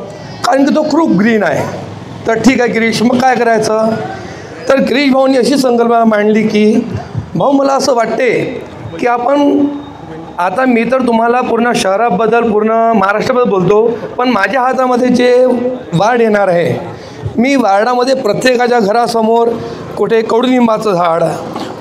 कारण की तो खूप ग्रीन आहे. तर ठीक आहे गिरीश, मग काय करायचं? तर गिरीश भाऊंनी अशी संकल्पना मांडली की भाऊ मला असं वाटते की आपण आता मी तर तुम्हाला पूर्ण शहराबद्दल पूर्ण महाराष्ट्राबद्दल बोलतो, पण माझ्या हातामध्ये जे वार्ड येणार आहे, मी वार्डामध्ये प्रत्येकाच्या घरासमोर कुठे कडुलिंबाचं झाड,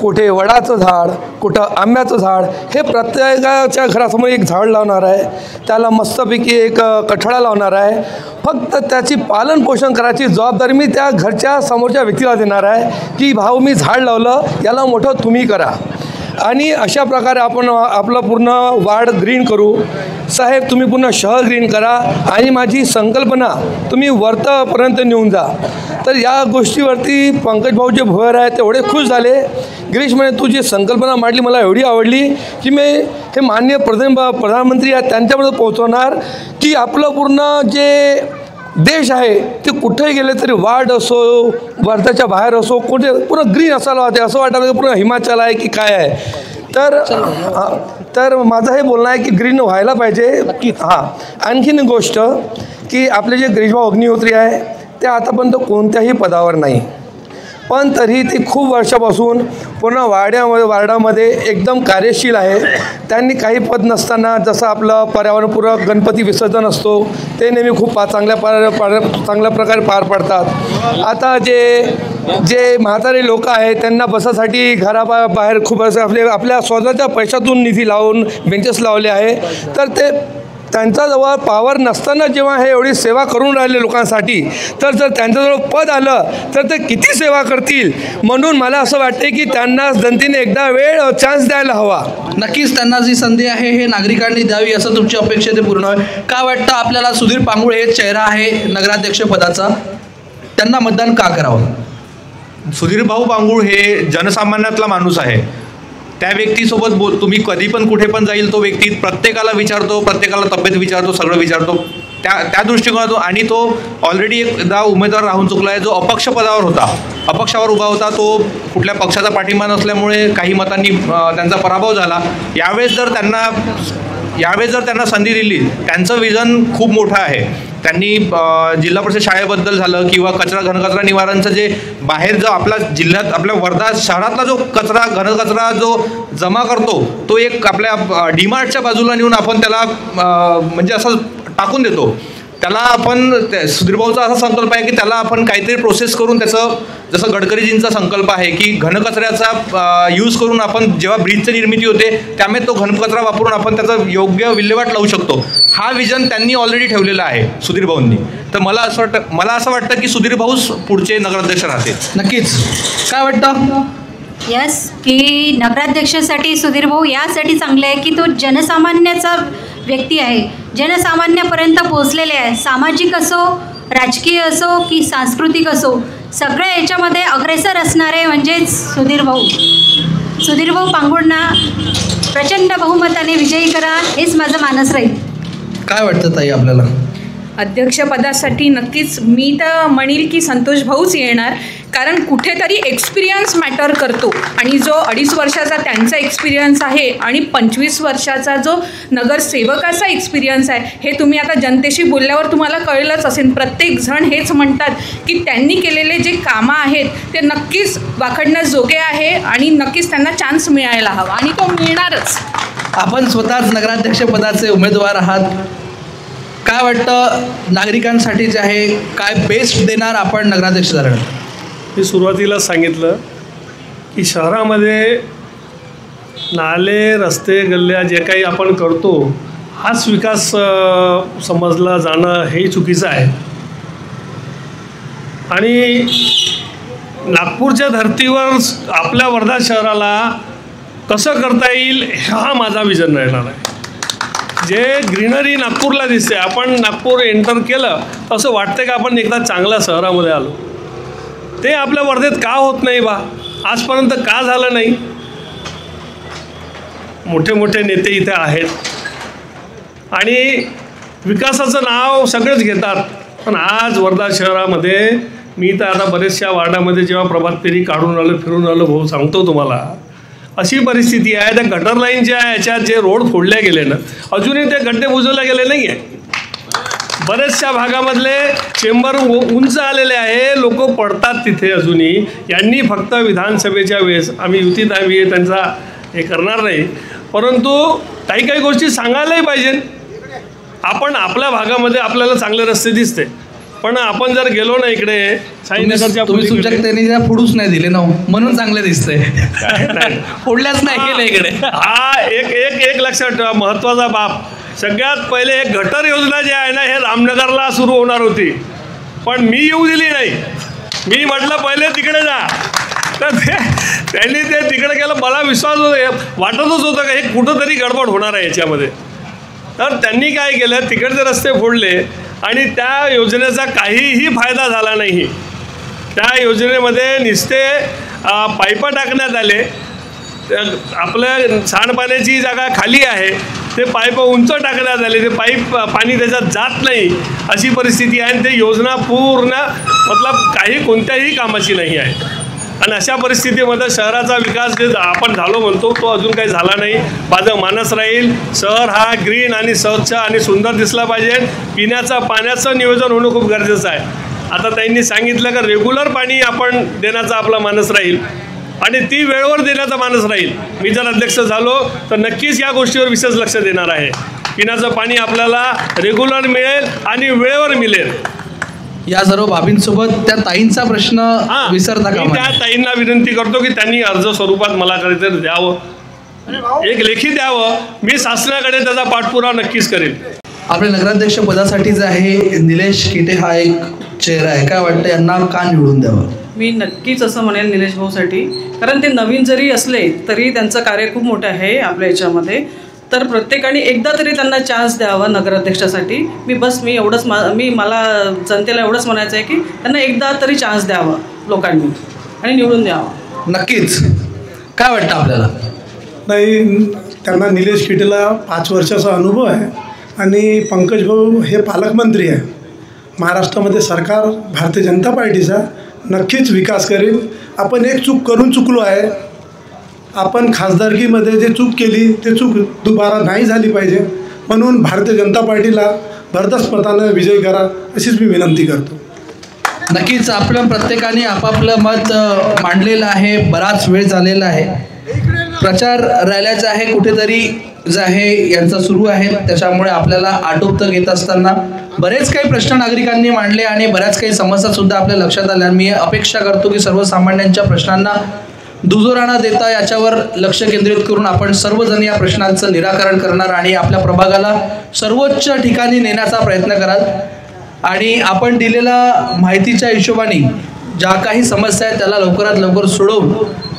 कुठे वडाचं झाड, कुठं आंब्याचं झाड, हे प्रत्येकाच्या घरासमोर एक झाड लावणार आहे. त्याला मस्तपैकी एक कठडा लावणार आहे. फक्त त्याची पालनपोषण करायची जबाबदारी मी त्या घरच्या समोरच्या व्यक्तीला देणार आहे की भाऊ मी झाड लावलं, याला मोठं तुम्ही करा. आणि अशा प्रकारे आपण आपलं पूर्ण वार्ड ग्रीन करू. साहेब तुम्ही पूर्ण शहर ग्रीन करा आणि माझी संकल्पना तुम्ही वरपर्यंत नेऊन जा. तर या गोष्टीवरती पंकज भाऊ जे भोयर आहेत तेवढे खुश झाले. गिरीश म्हणे तू जी संकल्पना मांडली मला एवढी आवडली की मी हे माननीय प्रधानमंत्री आहेत त्यांच्यापर्यंत पोहोचवणार की आपलं पूर्ण जे देश आहे ते कुठेही गेले तरी वार्ड असो, वर्ध्याच्या बाहेर असो, कुठे पूर्ण ग्रीन असायला वाटते. असं वाटायला पूर्ण हिमाचल आहे की काय आहे. तर तर माझं हे बोलणं आहे की ग्रीन व्हायला पाहिजे. हां, आणखीन गोष्ट की आपले जे गिरीशभाऊ अग्निहोत्री आहे ते आतापर्यंत कोणत्याही पदावर नाही, पण तरी ती खूप वर्षापासून पूर्ण वार्डामध्ये एकदम कार्यशील आहे. त्यांनी काही पद नसताना जसं आपलं पर्यावरणपूरक गणपती विसर्जन असतो ते नेहमी खूप चांगल्या प्रकारे पार पाडतात. आता जे म्हातारे लोक आहेत त्यांना बसासाठी घराबाहेर खूप आपल्या स्वतःच्या पैशातून निधी लावून बेंचेस लावले आहे. तर ते त्यांच्याजवळ पावर नसताना जेव्हा हे एवढी सेवा करून राहिले लोकांसाठी, तर जर त्यांच्याजवळ पद आलं तर ते किती सेवा करतील. म्हणून मला असं वाटते की त्यांना जनतेने एकदा वेळ चान्स द्यायला हवा. नक्कीच त्यांना जी संधी आहे हे नागरिकांनी द्यावी असं तुमची अपेक्षा ते पूर्ण होईल. काय वाटतं आपल्याला सुधीर पांगुळ हे चेहरा आहे नगराध्यक्ष पदाचा, त्यांना मतदान का करावं? सुधीर भाऊ पांगुळ हे जनसामान्यातला माणूस आहे. त्या व्यक्तीसोबत तुम्ही कधी पण कुठे पण जाईल तो व्यक्ती प्रत्येकाला विचारतो, प्रत्येकाला तब्येत विचारतो, सगळं विचारतो. त्या दृष्टिकोनातून, आणि तो ऑलरेडी एकदा उमेदवार राहून चुकला आहे. जो अपक्ष पदावर होता, अपक्षावर उभा होता, तो कुठल्या पक्षाचा पाठिंबा नसल्यामुळे काही मतांनी त्यांचा पराभव झाला. यावेळेस जर त्यांना संधी दिली, त्यांचं विजन खूप मोठं आहे. त्यांनी जिल्हा परिषद शाळेबद्दल झालं किंवा घनकचरा निवारणचं जे बाहेर जो आपला जिल्ह्यात आपल्या वर्धा शहरातला जो घनकचरा जो जमा करतो तो एक आपल्या डीमार्टच्या बाजूला नेऊन आपण त्याला म्हणजे असं टाकून देतो. त्याला आपण सुधीरभाऊचा असा संकल्प आहे की त्याला आपण काहीतरी प्रोसेस करून त्याचं, जसं गडकरीजींचा संकल्प आहे की घनकचऱ्याचा यूज करून आपण जेव्हा ब्रिजची निर्मिती होते त्यामुळे तो घनकचरा वापरून आपण त्याचं योग्य विल्हेवाट लावू शकतो. हा विजन त्यांनी ऑलरेडी ठेवलेला आहे सुधीरभाऊंनी. तर मला असं वाटतं की सुधीरभाऊच पुढचे नगराध्यक्ष राहतील. नक्कीच. काय वाटतं? यस, की नगराध्यक्षासाठी सुधीरभाऊ यासाठी चांगले आहे की तो जनसामान्याचा व्यक्ती आहे, जनसामान्यापर्यंत पोहोचलेले आहे. सामाजिक असो, राजकीय असो की सांस्कृतिक असो, सगळ्या याच्यामध्ये अग्रेसर असणारे म्हणजेच सुधीरभाऊ पांगुळना प्रचंड बहुमताने विजयी करा, हेच माझं मानस राहील. काय वाटतं ताई आपल्याला? अध्यक्षपदासाठी नक्कीच मी तर म्हणेल की संतोष भाऊच येणार, कारण कुठेतरी एक्सपिरियन्स मॅटर करतो. आणि जो 2.5 वर्षाचा त्यांचा एक्सपिरियन्स आहे आणि 25 वर्षाचा जो नगरसेवकाचा एक्सपिरियन्स आहे, हे तुम्ही आता जनतेशी बोलल्यावर तुम्हाला कळलंच असेल. प्रत्येकजण हेच म्हणतात की त्यांनी केलेले जे कामं आहेत ते नक्कीच वाखाणण्याजोगे आहे आणि नक्कीच त्यांना चान्स मिळायला हवा आणि तो मिळणारच. आपण स्वतःच नगराध्यक्ष पदाचे उमेदवार आहात. काय वाटतं नागरिकांसाठी जे आहे, काय बेस्ट देणार आपण नगराध्यक्ष झाल्यानंतर? मी सुरुवातीला सांगितलं की शहरामध्ये नाले, रस्ते, गल्ल्या जे काही आपण करतो हाच विकास समजला जाणं हे चुकीचं आहे. आणि नागपूरच्या धर्तीवर आपल्या वर्धा शहराला कसं करता येईल हा माझा विजन राहणार आहे. जे ग्रीनरी नागपूरला दिसते, आपण नागपूर एंटर केलं असं वाटतं की आपण एकदा चांगल्या शहरामध्ये आलो. ते आपल्या वर्धेत का होत नाही बा, आजपर्यंत का झालं नाही? मोठे मोठे नेते इथे आहेत आणि विकासाचं नाव सगळेच घेतात, पण आज वर्धा शहरामध्ये मी तर आता बरेचशा वार्डामध्ये जेव्हा प्रभात फेरी काढून आलो, फिरून आलो, भाऊ सांगतो तुम्हाला, अशी परिस्थिती आहे. त्या गटर लाईनच्या याच्यात जे रोड फोडले गेले ना, अजूनही ते गड्डे बुजवले गेले नाही आहे. बऱ्याचशा भागामधले चेंबर उंच आलेले आहे, लोक पडतात तिथे अजूनही. यांनी फक्त विधानसभेच्या वेळेस आम्ही युतीत आम्ही त्यांचा हे करणार नाही, परंतु काही गोष्टी सांगायलाही पाहिजे. आपण आपल्या भागामध्ये आपल्याला चांगले रस्ते दिसते, पण आपण जर गेलो ना इकडे साईनगरच्या, तुम्ही तुमच्या त्यांनी फोडूच नाही दिले ना, म्हणून चांगले दिसते. फोडल्याच नाही गेले इकडे. हा एक लक्षात ठेवा, महत्त्वाचा बाब. सगळ्यात पहिले एक गटर योजना जी आहे ना, हे रामनगरला सुरू होणार होती, पण मी येऊ दिली नाही. मी म्हटलं पहिले तिकडे जा, तर त्यांनी ते तिकडे केलं. मला विश्वास वाटतच होतं का हे कुठंतरी गडबड होणार आहे याच्यामध्ये. तर त्यांनी काय केलं, तिकडचे रस्ते फोडले आणि त्या योजनेचा काहीही फायदा झाला नाही. त्या योजनेमध्ये नुसते पाईपं टाकण्यात आले. आपल्या सांडपाण्याची जागा खाली आहे, ते पाईप उंच टाकण्यात आले, ते पाणी त्याच्यात जात नाही अशी परिस्थिती आहे. ते योजना पूर्ण मतलब कोणत्याही कामाची नाही आहे. आणि अशा परिस्थितीमध्ये शहराचा विकास जे आपण झालो म्हणतो तो अजून काही झाला नाही. माझं मानस राहील शहर हा ग्रीन आणि स्वच्छ आणि सुंदर दिसला पाहिजे. पिण्याचा पाण्याचं नियोजन होणं खूप गरजेचं आहे. आता त्यांनी सांगितलं का रेग्युलर पाणी आपण देण्याचा आपला मानस राहील आणि ती वेळेवर देण्याचा मानस राहील. मी जर अध्यक्ष झालो तर नक्कीच या गोष्टीवर विशेष लक्ष देणार आहे. पिण्याचं पाणी आपल्याला रेग्युलर मिळेल आणि वेळेवर मिळेल. या सर्व बाबींसोबत त्या ताईंचा प्रश्न विसरता का? मी त्या ताईंना विनंती करतो की त्यांनी अर्ज स्वरूपात मला काहीतरी द्यावं, एक लेखी द्यावं. मी शासनाकडे त्याचा पाठपुरावा नक्कीच करेन. आपल्या नगराध्यक्ष पदासाठी जे आहे निलेश किटे हा एक चेहरा आहे, काय वाटतं यांना का निवडून द्यावं? मी नक्कीच असं म्हणेल निलेश भाऊसाठी, कारण ते नवीन जरी असले तरी त्यांचं कार्य खूप मोठं आहे आपल्या याच्यामध्ये. तर प्रत्येकाने एकदा तरी त्यांना चान्स द्यावा नगराध्यक्षासाठी. मी एवढंच मला जनतेला एवढंच म्हणायचं आहे की त्यांना एकदा तरी चान्स द्यावा लोकांनी आणि निवडून द्यावा. नक्कीच. काय वाटतं आपल्याला? नाही, त्यांना निलेश किटेला 5 वर्षाचा अनुभव आहे आणि पंकज भाऊ हे पालकमंत्री आहे. महाराष्ट्रामध्ये सरकार भारतीय जनता पार्टीचा नक्कीच विकास करेल. आपण एक चूक करून चुकलो आहे. आपण खासदारकीमध्ये जे चूक केली ते चूक दुबारा नाही झाली पाहिजे, म्हणून भारतीय जनता पार्टीला भरघोस मतानं विजयी करा अशीच मी विनंती करतो. नक्कीच आपल्या प्रत्येकाने आपापलं मत मांडलेलं आहे. बराच वेळ झालेला आहे. प्रचार रॅल्याचा आहे कुठेतरी जे आहे यांचा सुरू आहे, त्याच्यामुळे आपल्याला आटोपतं घेत असताना बरेच काही प्रश्न नागरिकांनी मांडले आणि बऱ्याच काही समस्यासुद्धा आपल्या लक्षात आल्या. मी अपेक्षा करतो की सर्वसामान्यांच्या प्रश्नांना दुजोरा न देता याच्यावर लक्ष केंद्रित करून आपण सर्वजण या प्रश्नांचं निराकरण करणार आणि आपल्या प्रभागाला सर्वोच्च ठिकाणी नेण्याचा प्रयत्न कराल. आणि आपण दिलेल्या माहितीच्या हिशोबाने ज्या काही समस्या आहेत त्याला लवकरात लवकर सोडवून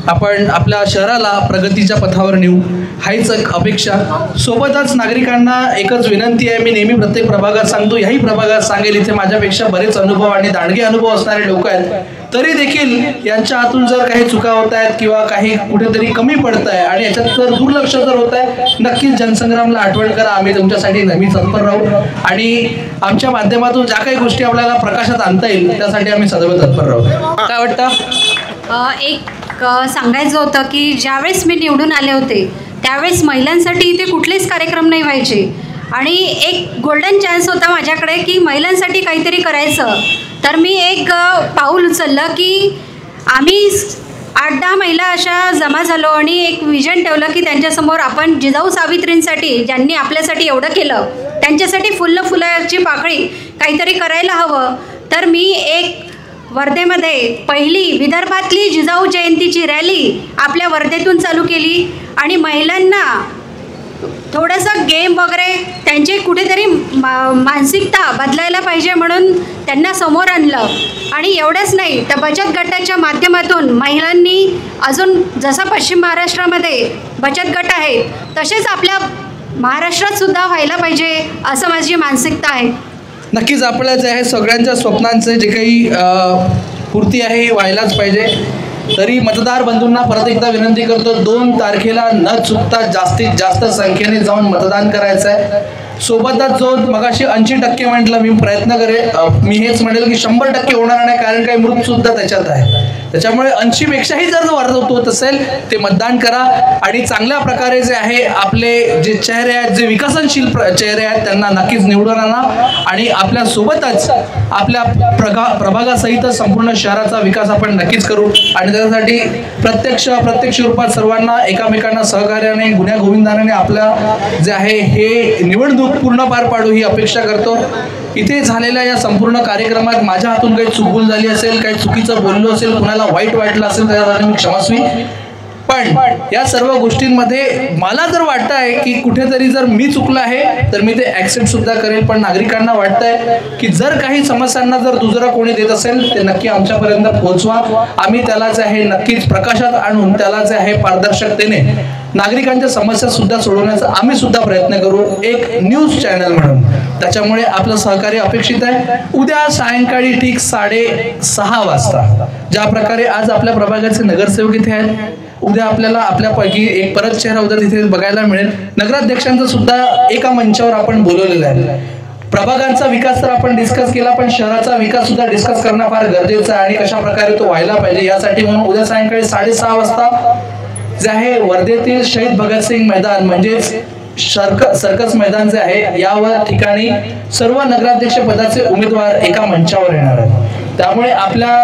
आपण आपल्या शहराला प्रगतीच्या पथावर नेऊ हाच एक अपेक्षा. सोबतच नागरिकांना एकच विनंती आहे, मी नेहमी प्रत्येक प्रभागात सांगतो, याही प्रभागात सांगेल, इथे माझ्यापेक्षा बरेच अनुभव आणि दांडगे अनुभव असणारे लोक आहेत, तरी देखील यांच्या हातून जर काही चुका होत आहेत किंवा काही कुठेतरी कमी पडत आहे आणि याच्यात जर दुर्लक्ष जर होत आहे, नक्कीच जनसंग्रामला आठवण करा. आम्ही तुमच्यासाठी नेहमी तत्पर राहू आणि आमच्या माध्यमातून ज्या काही गोष्टी आपल्याला प्रकाशात आणता येईल त्यासाठी आम्ही सदैव तत्पर राहू. काय वाटतं? एक सांगायचं होतं की ज्यावेळेस मी निवडून आले होते त्यावेळेस महिलांसाठी इथे कुठलेच कार्यक्रम नाही व्हायचे आणि एक गोल्डन चान्स होता माझ्याकडे की महिलांसाठी काहीतरी करायचं. तर मी एक पाऊल उचललं की आम्ही 8-10 महिला अशा जमा झालो आणि एक विजन ठेवलं की त्यांच्यासमोर आपण जिजाऊ सावित्रींसाठी ज्यांनी आपल्यासाठी एवढं केलं त्यांच्यासाठी फुलाची पाकळी काहीतरी करायला हवं. तर मी एक वर्धेमध्ये पहिली विदर्भातली जिजाऊ जयंतीची रॅली आपल्या वर्धेतून चालू केली आणि महिलांना थोडंसं गेम वगैरे त्यांची कुठेतरी मानसिकता बदलायला पाहिजे म्हणून त्यांना समोर आणलं. आणि एवढंच नाही तर बचत गटाच्या माध्यमातून महिलांनी अजून जसं पश्चिम महाराष्ट्रामध्ये बचत गट आहेत तसेच आपल्या महाराष्ट्रात सुद्धा व्हायला पाहिजे असं माझी मानसिकता आहे. नक्कीच आपल्या जे आहे सगळ्यांच्या स्वप्नांचे जे काही पूर्ती आहे ही व्हायलाच पाहिजे. तरी मतदार बंधूंना परत एकदा विनंती करतो, 2 तारखेला न चुकता जास्तीत जास्त संख्येने जाऊन मतदान करायचं आहे. सोबतच जो मगाशी 80% म्हटलं, मी प्रयत्न करेन, मी हेच म्हणेल की 100% होणार नाही, कारण काही मृतसुद्धा त्याच्यात आहे. त्याच्यामुळे 80पेक्षाही जर वाढत होत असेल ते मतदान करा आणि चांगल्या प्रकारे जे आहे आपले जे चेहरे आहेत, जे विकसनशील चेहरे आहेत त्यांना नक्कीच निवडून आणा आणि आपल्या सोबतच आपल्या प्रभागासहित संपूर्ण शहराचा विकास आपण नक्कीच करू. आणि त्यासाठी प्रत्यक्ष रूपात सर्वांना एकमेकांना सहकार्याने गुण्या गोविंदाने आपल्या जे आहे हे निवडणूक पूर्ण पार पाडू ही अपेक्षा करतो. इथे झालेल्या या संपूर्ण कार्यक्रमात माझ्या हातून काही चुकभूल झाली असेल, काही चुकीचं बोललो असेल, कुणाला वाईट वाटलं असेल त्यासाठी मी क्षमास्वी. पण या सर्व गोष्टींमध्ये मला जर वाटतं आहे की कुठेतरी जर मी चुकलं आहे तर मी ते ॲक्सेप्ट सुद्धा करेल. पण नागरिकांना वाटतंय की जर काही समस्यांना जर दुजरा कोणी देत असेल ते नक्की आमच्यापर्यंत पोहोचवा. आम्ही त्याला जे आहे नक्कीच प्रकाशात आणून त्याला जे आहे पारदर्शकतेने नागरिकांच्या समस्या सुद्धा सोडवण्याचा आम्ही सुद्धा प्रयत्न करू एक न्यूज चॅनल म्हणून. त्याच्यामुळे आपलं सहकार्य अपेक्षित आहे. उद्या सायंकाळी ठीक 6:30 वाजता ज्या प्रकारे आज आपल्या प्रभागाचे नगरसेवक इथे आहेत, उद्या आपल्याला आपल्यापैकी एक परत चेहरा उद्या तिथे बघायला मिळेल. नगराध्यक्षांचं सुद्धा एका मंचावर आपण बोलवलेलं आहे. प्रभागांचा विकास तर आपण डिस्कस केला, पण शहराचा विकास सुद्धा डिस्कस करणं फार गरजेचं आहे आणि कशा प्रकारे तो व्हायला पाहिजे यासाठी म्हणून उद्या सायंकाळी 6:30 वाजता जे आहे वर्धेतील शहीद भगतसिंग मैदान म्हणजेच सर्कस मैदान जे आहे यावर ठिकाणी सर्व नगराध्यक्ष पदाचे उमेदवार एका मंचावर येणार आहेत. त्यामुळे आपल्या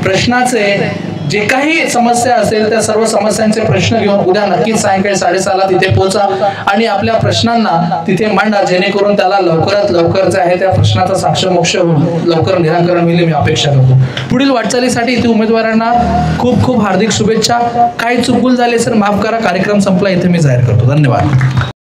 प्रश्नाचे जे काही समस्या असेल त्या सर्व समस्यांचे प्रश्न घेऊन उद्या नक्कीच सायंकाळी 6:30 तिथे पोहोचा आणि आपल्या प्रश्नांना तिथे मांडा, जेणेकरून त्याला लवकरात लवकर जे आहे त्या प्रश्नाचा साक्षरमोक्ष होऊन लवकर निराकरण होईल मी अपेक्षा करतो. पुढील वाटचालीसाठी इथे उमेदवारांना खूप खूप हार्दिक शुभेच्छा. काही चुकूल झाले सर माफ करा. कार्यक्रम संपला इथे मी जाहीर करतो. धन्यवाद.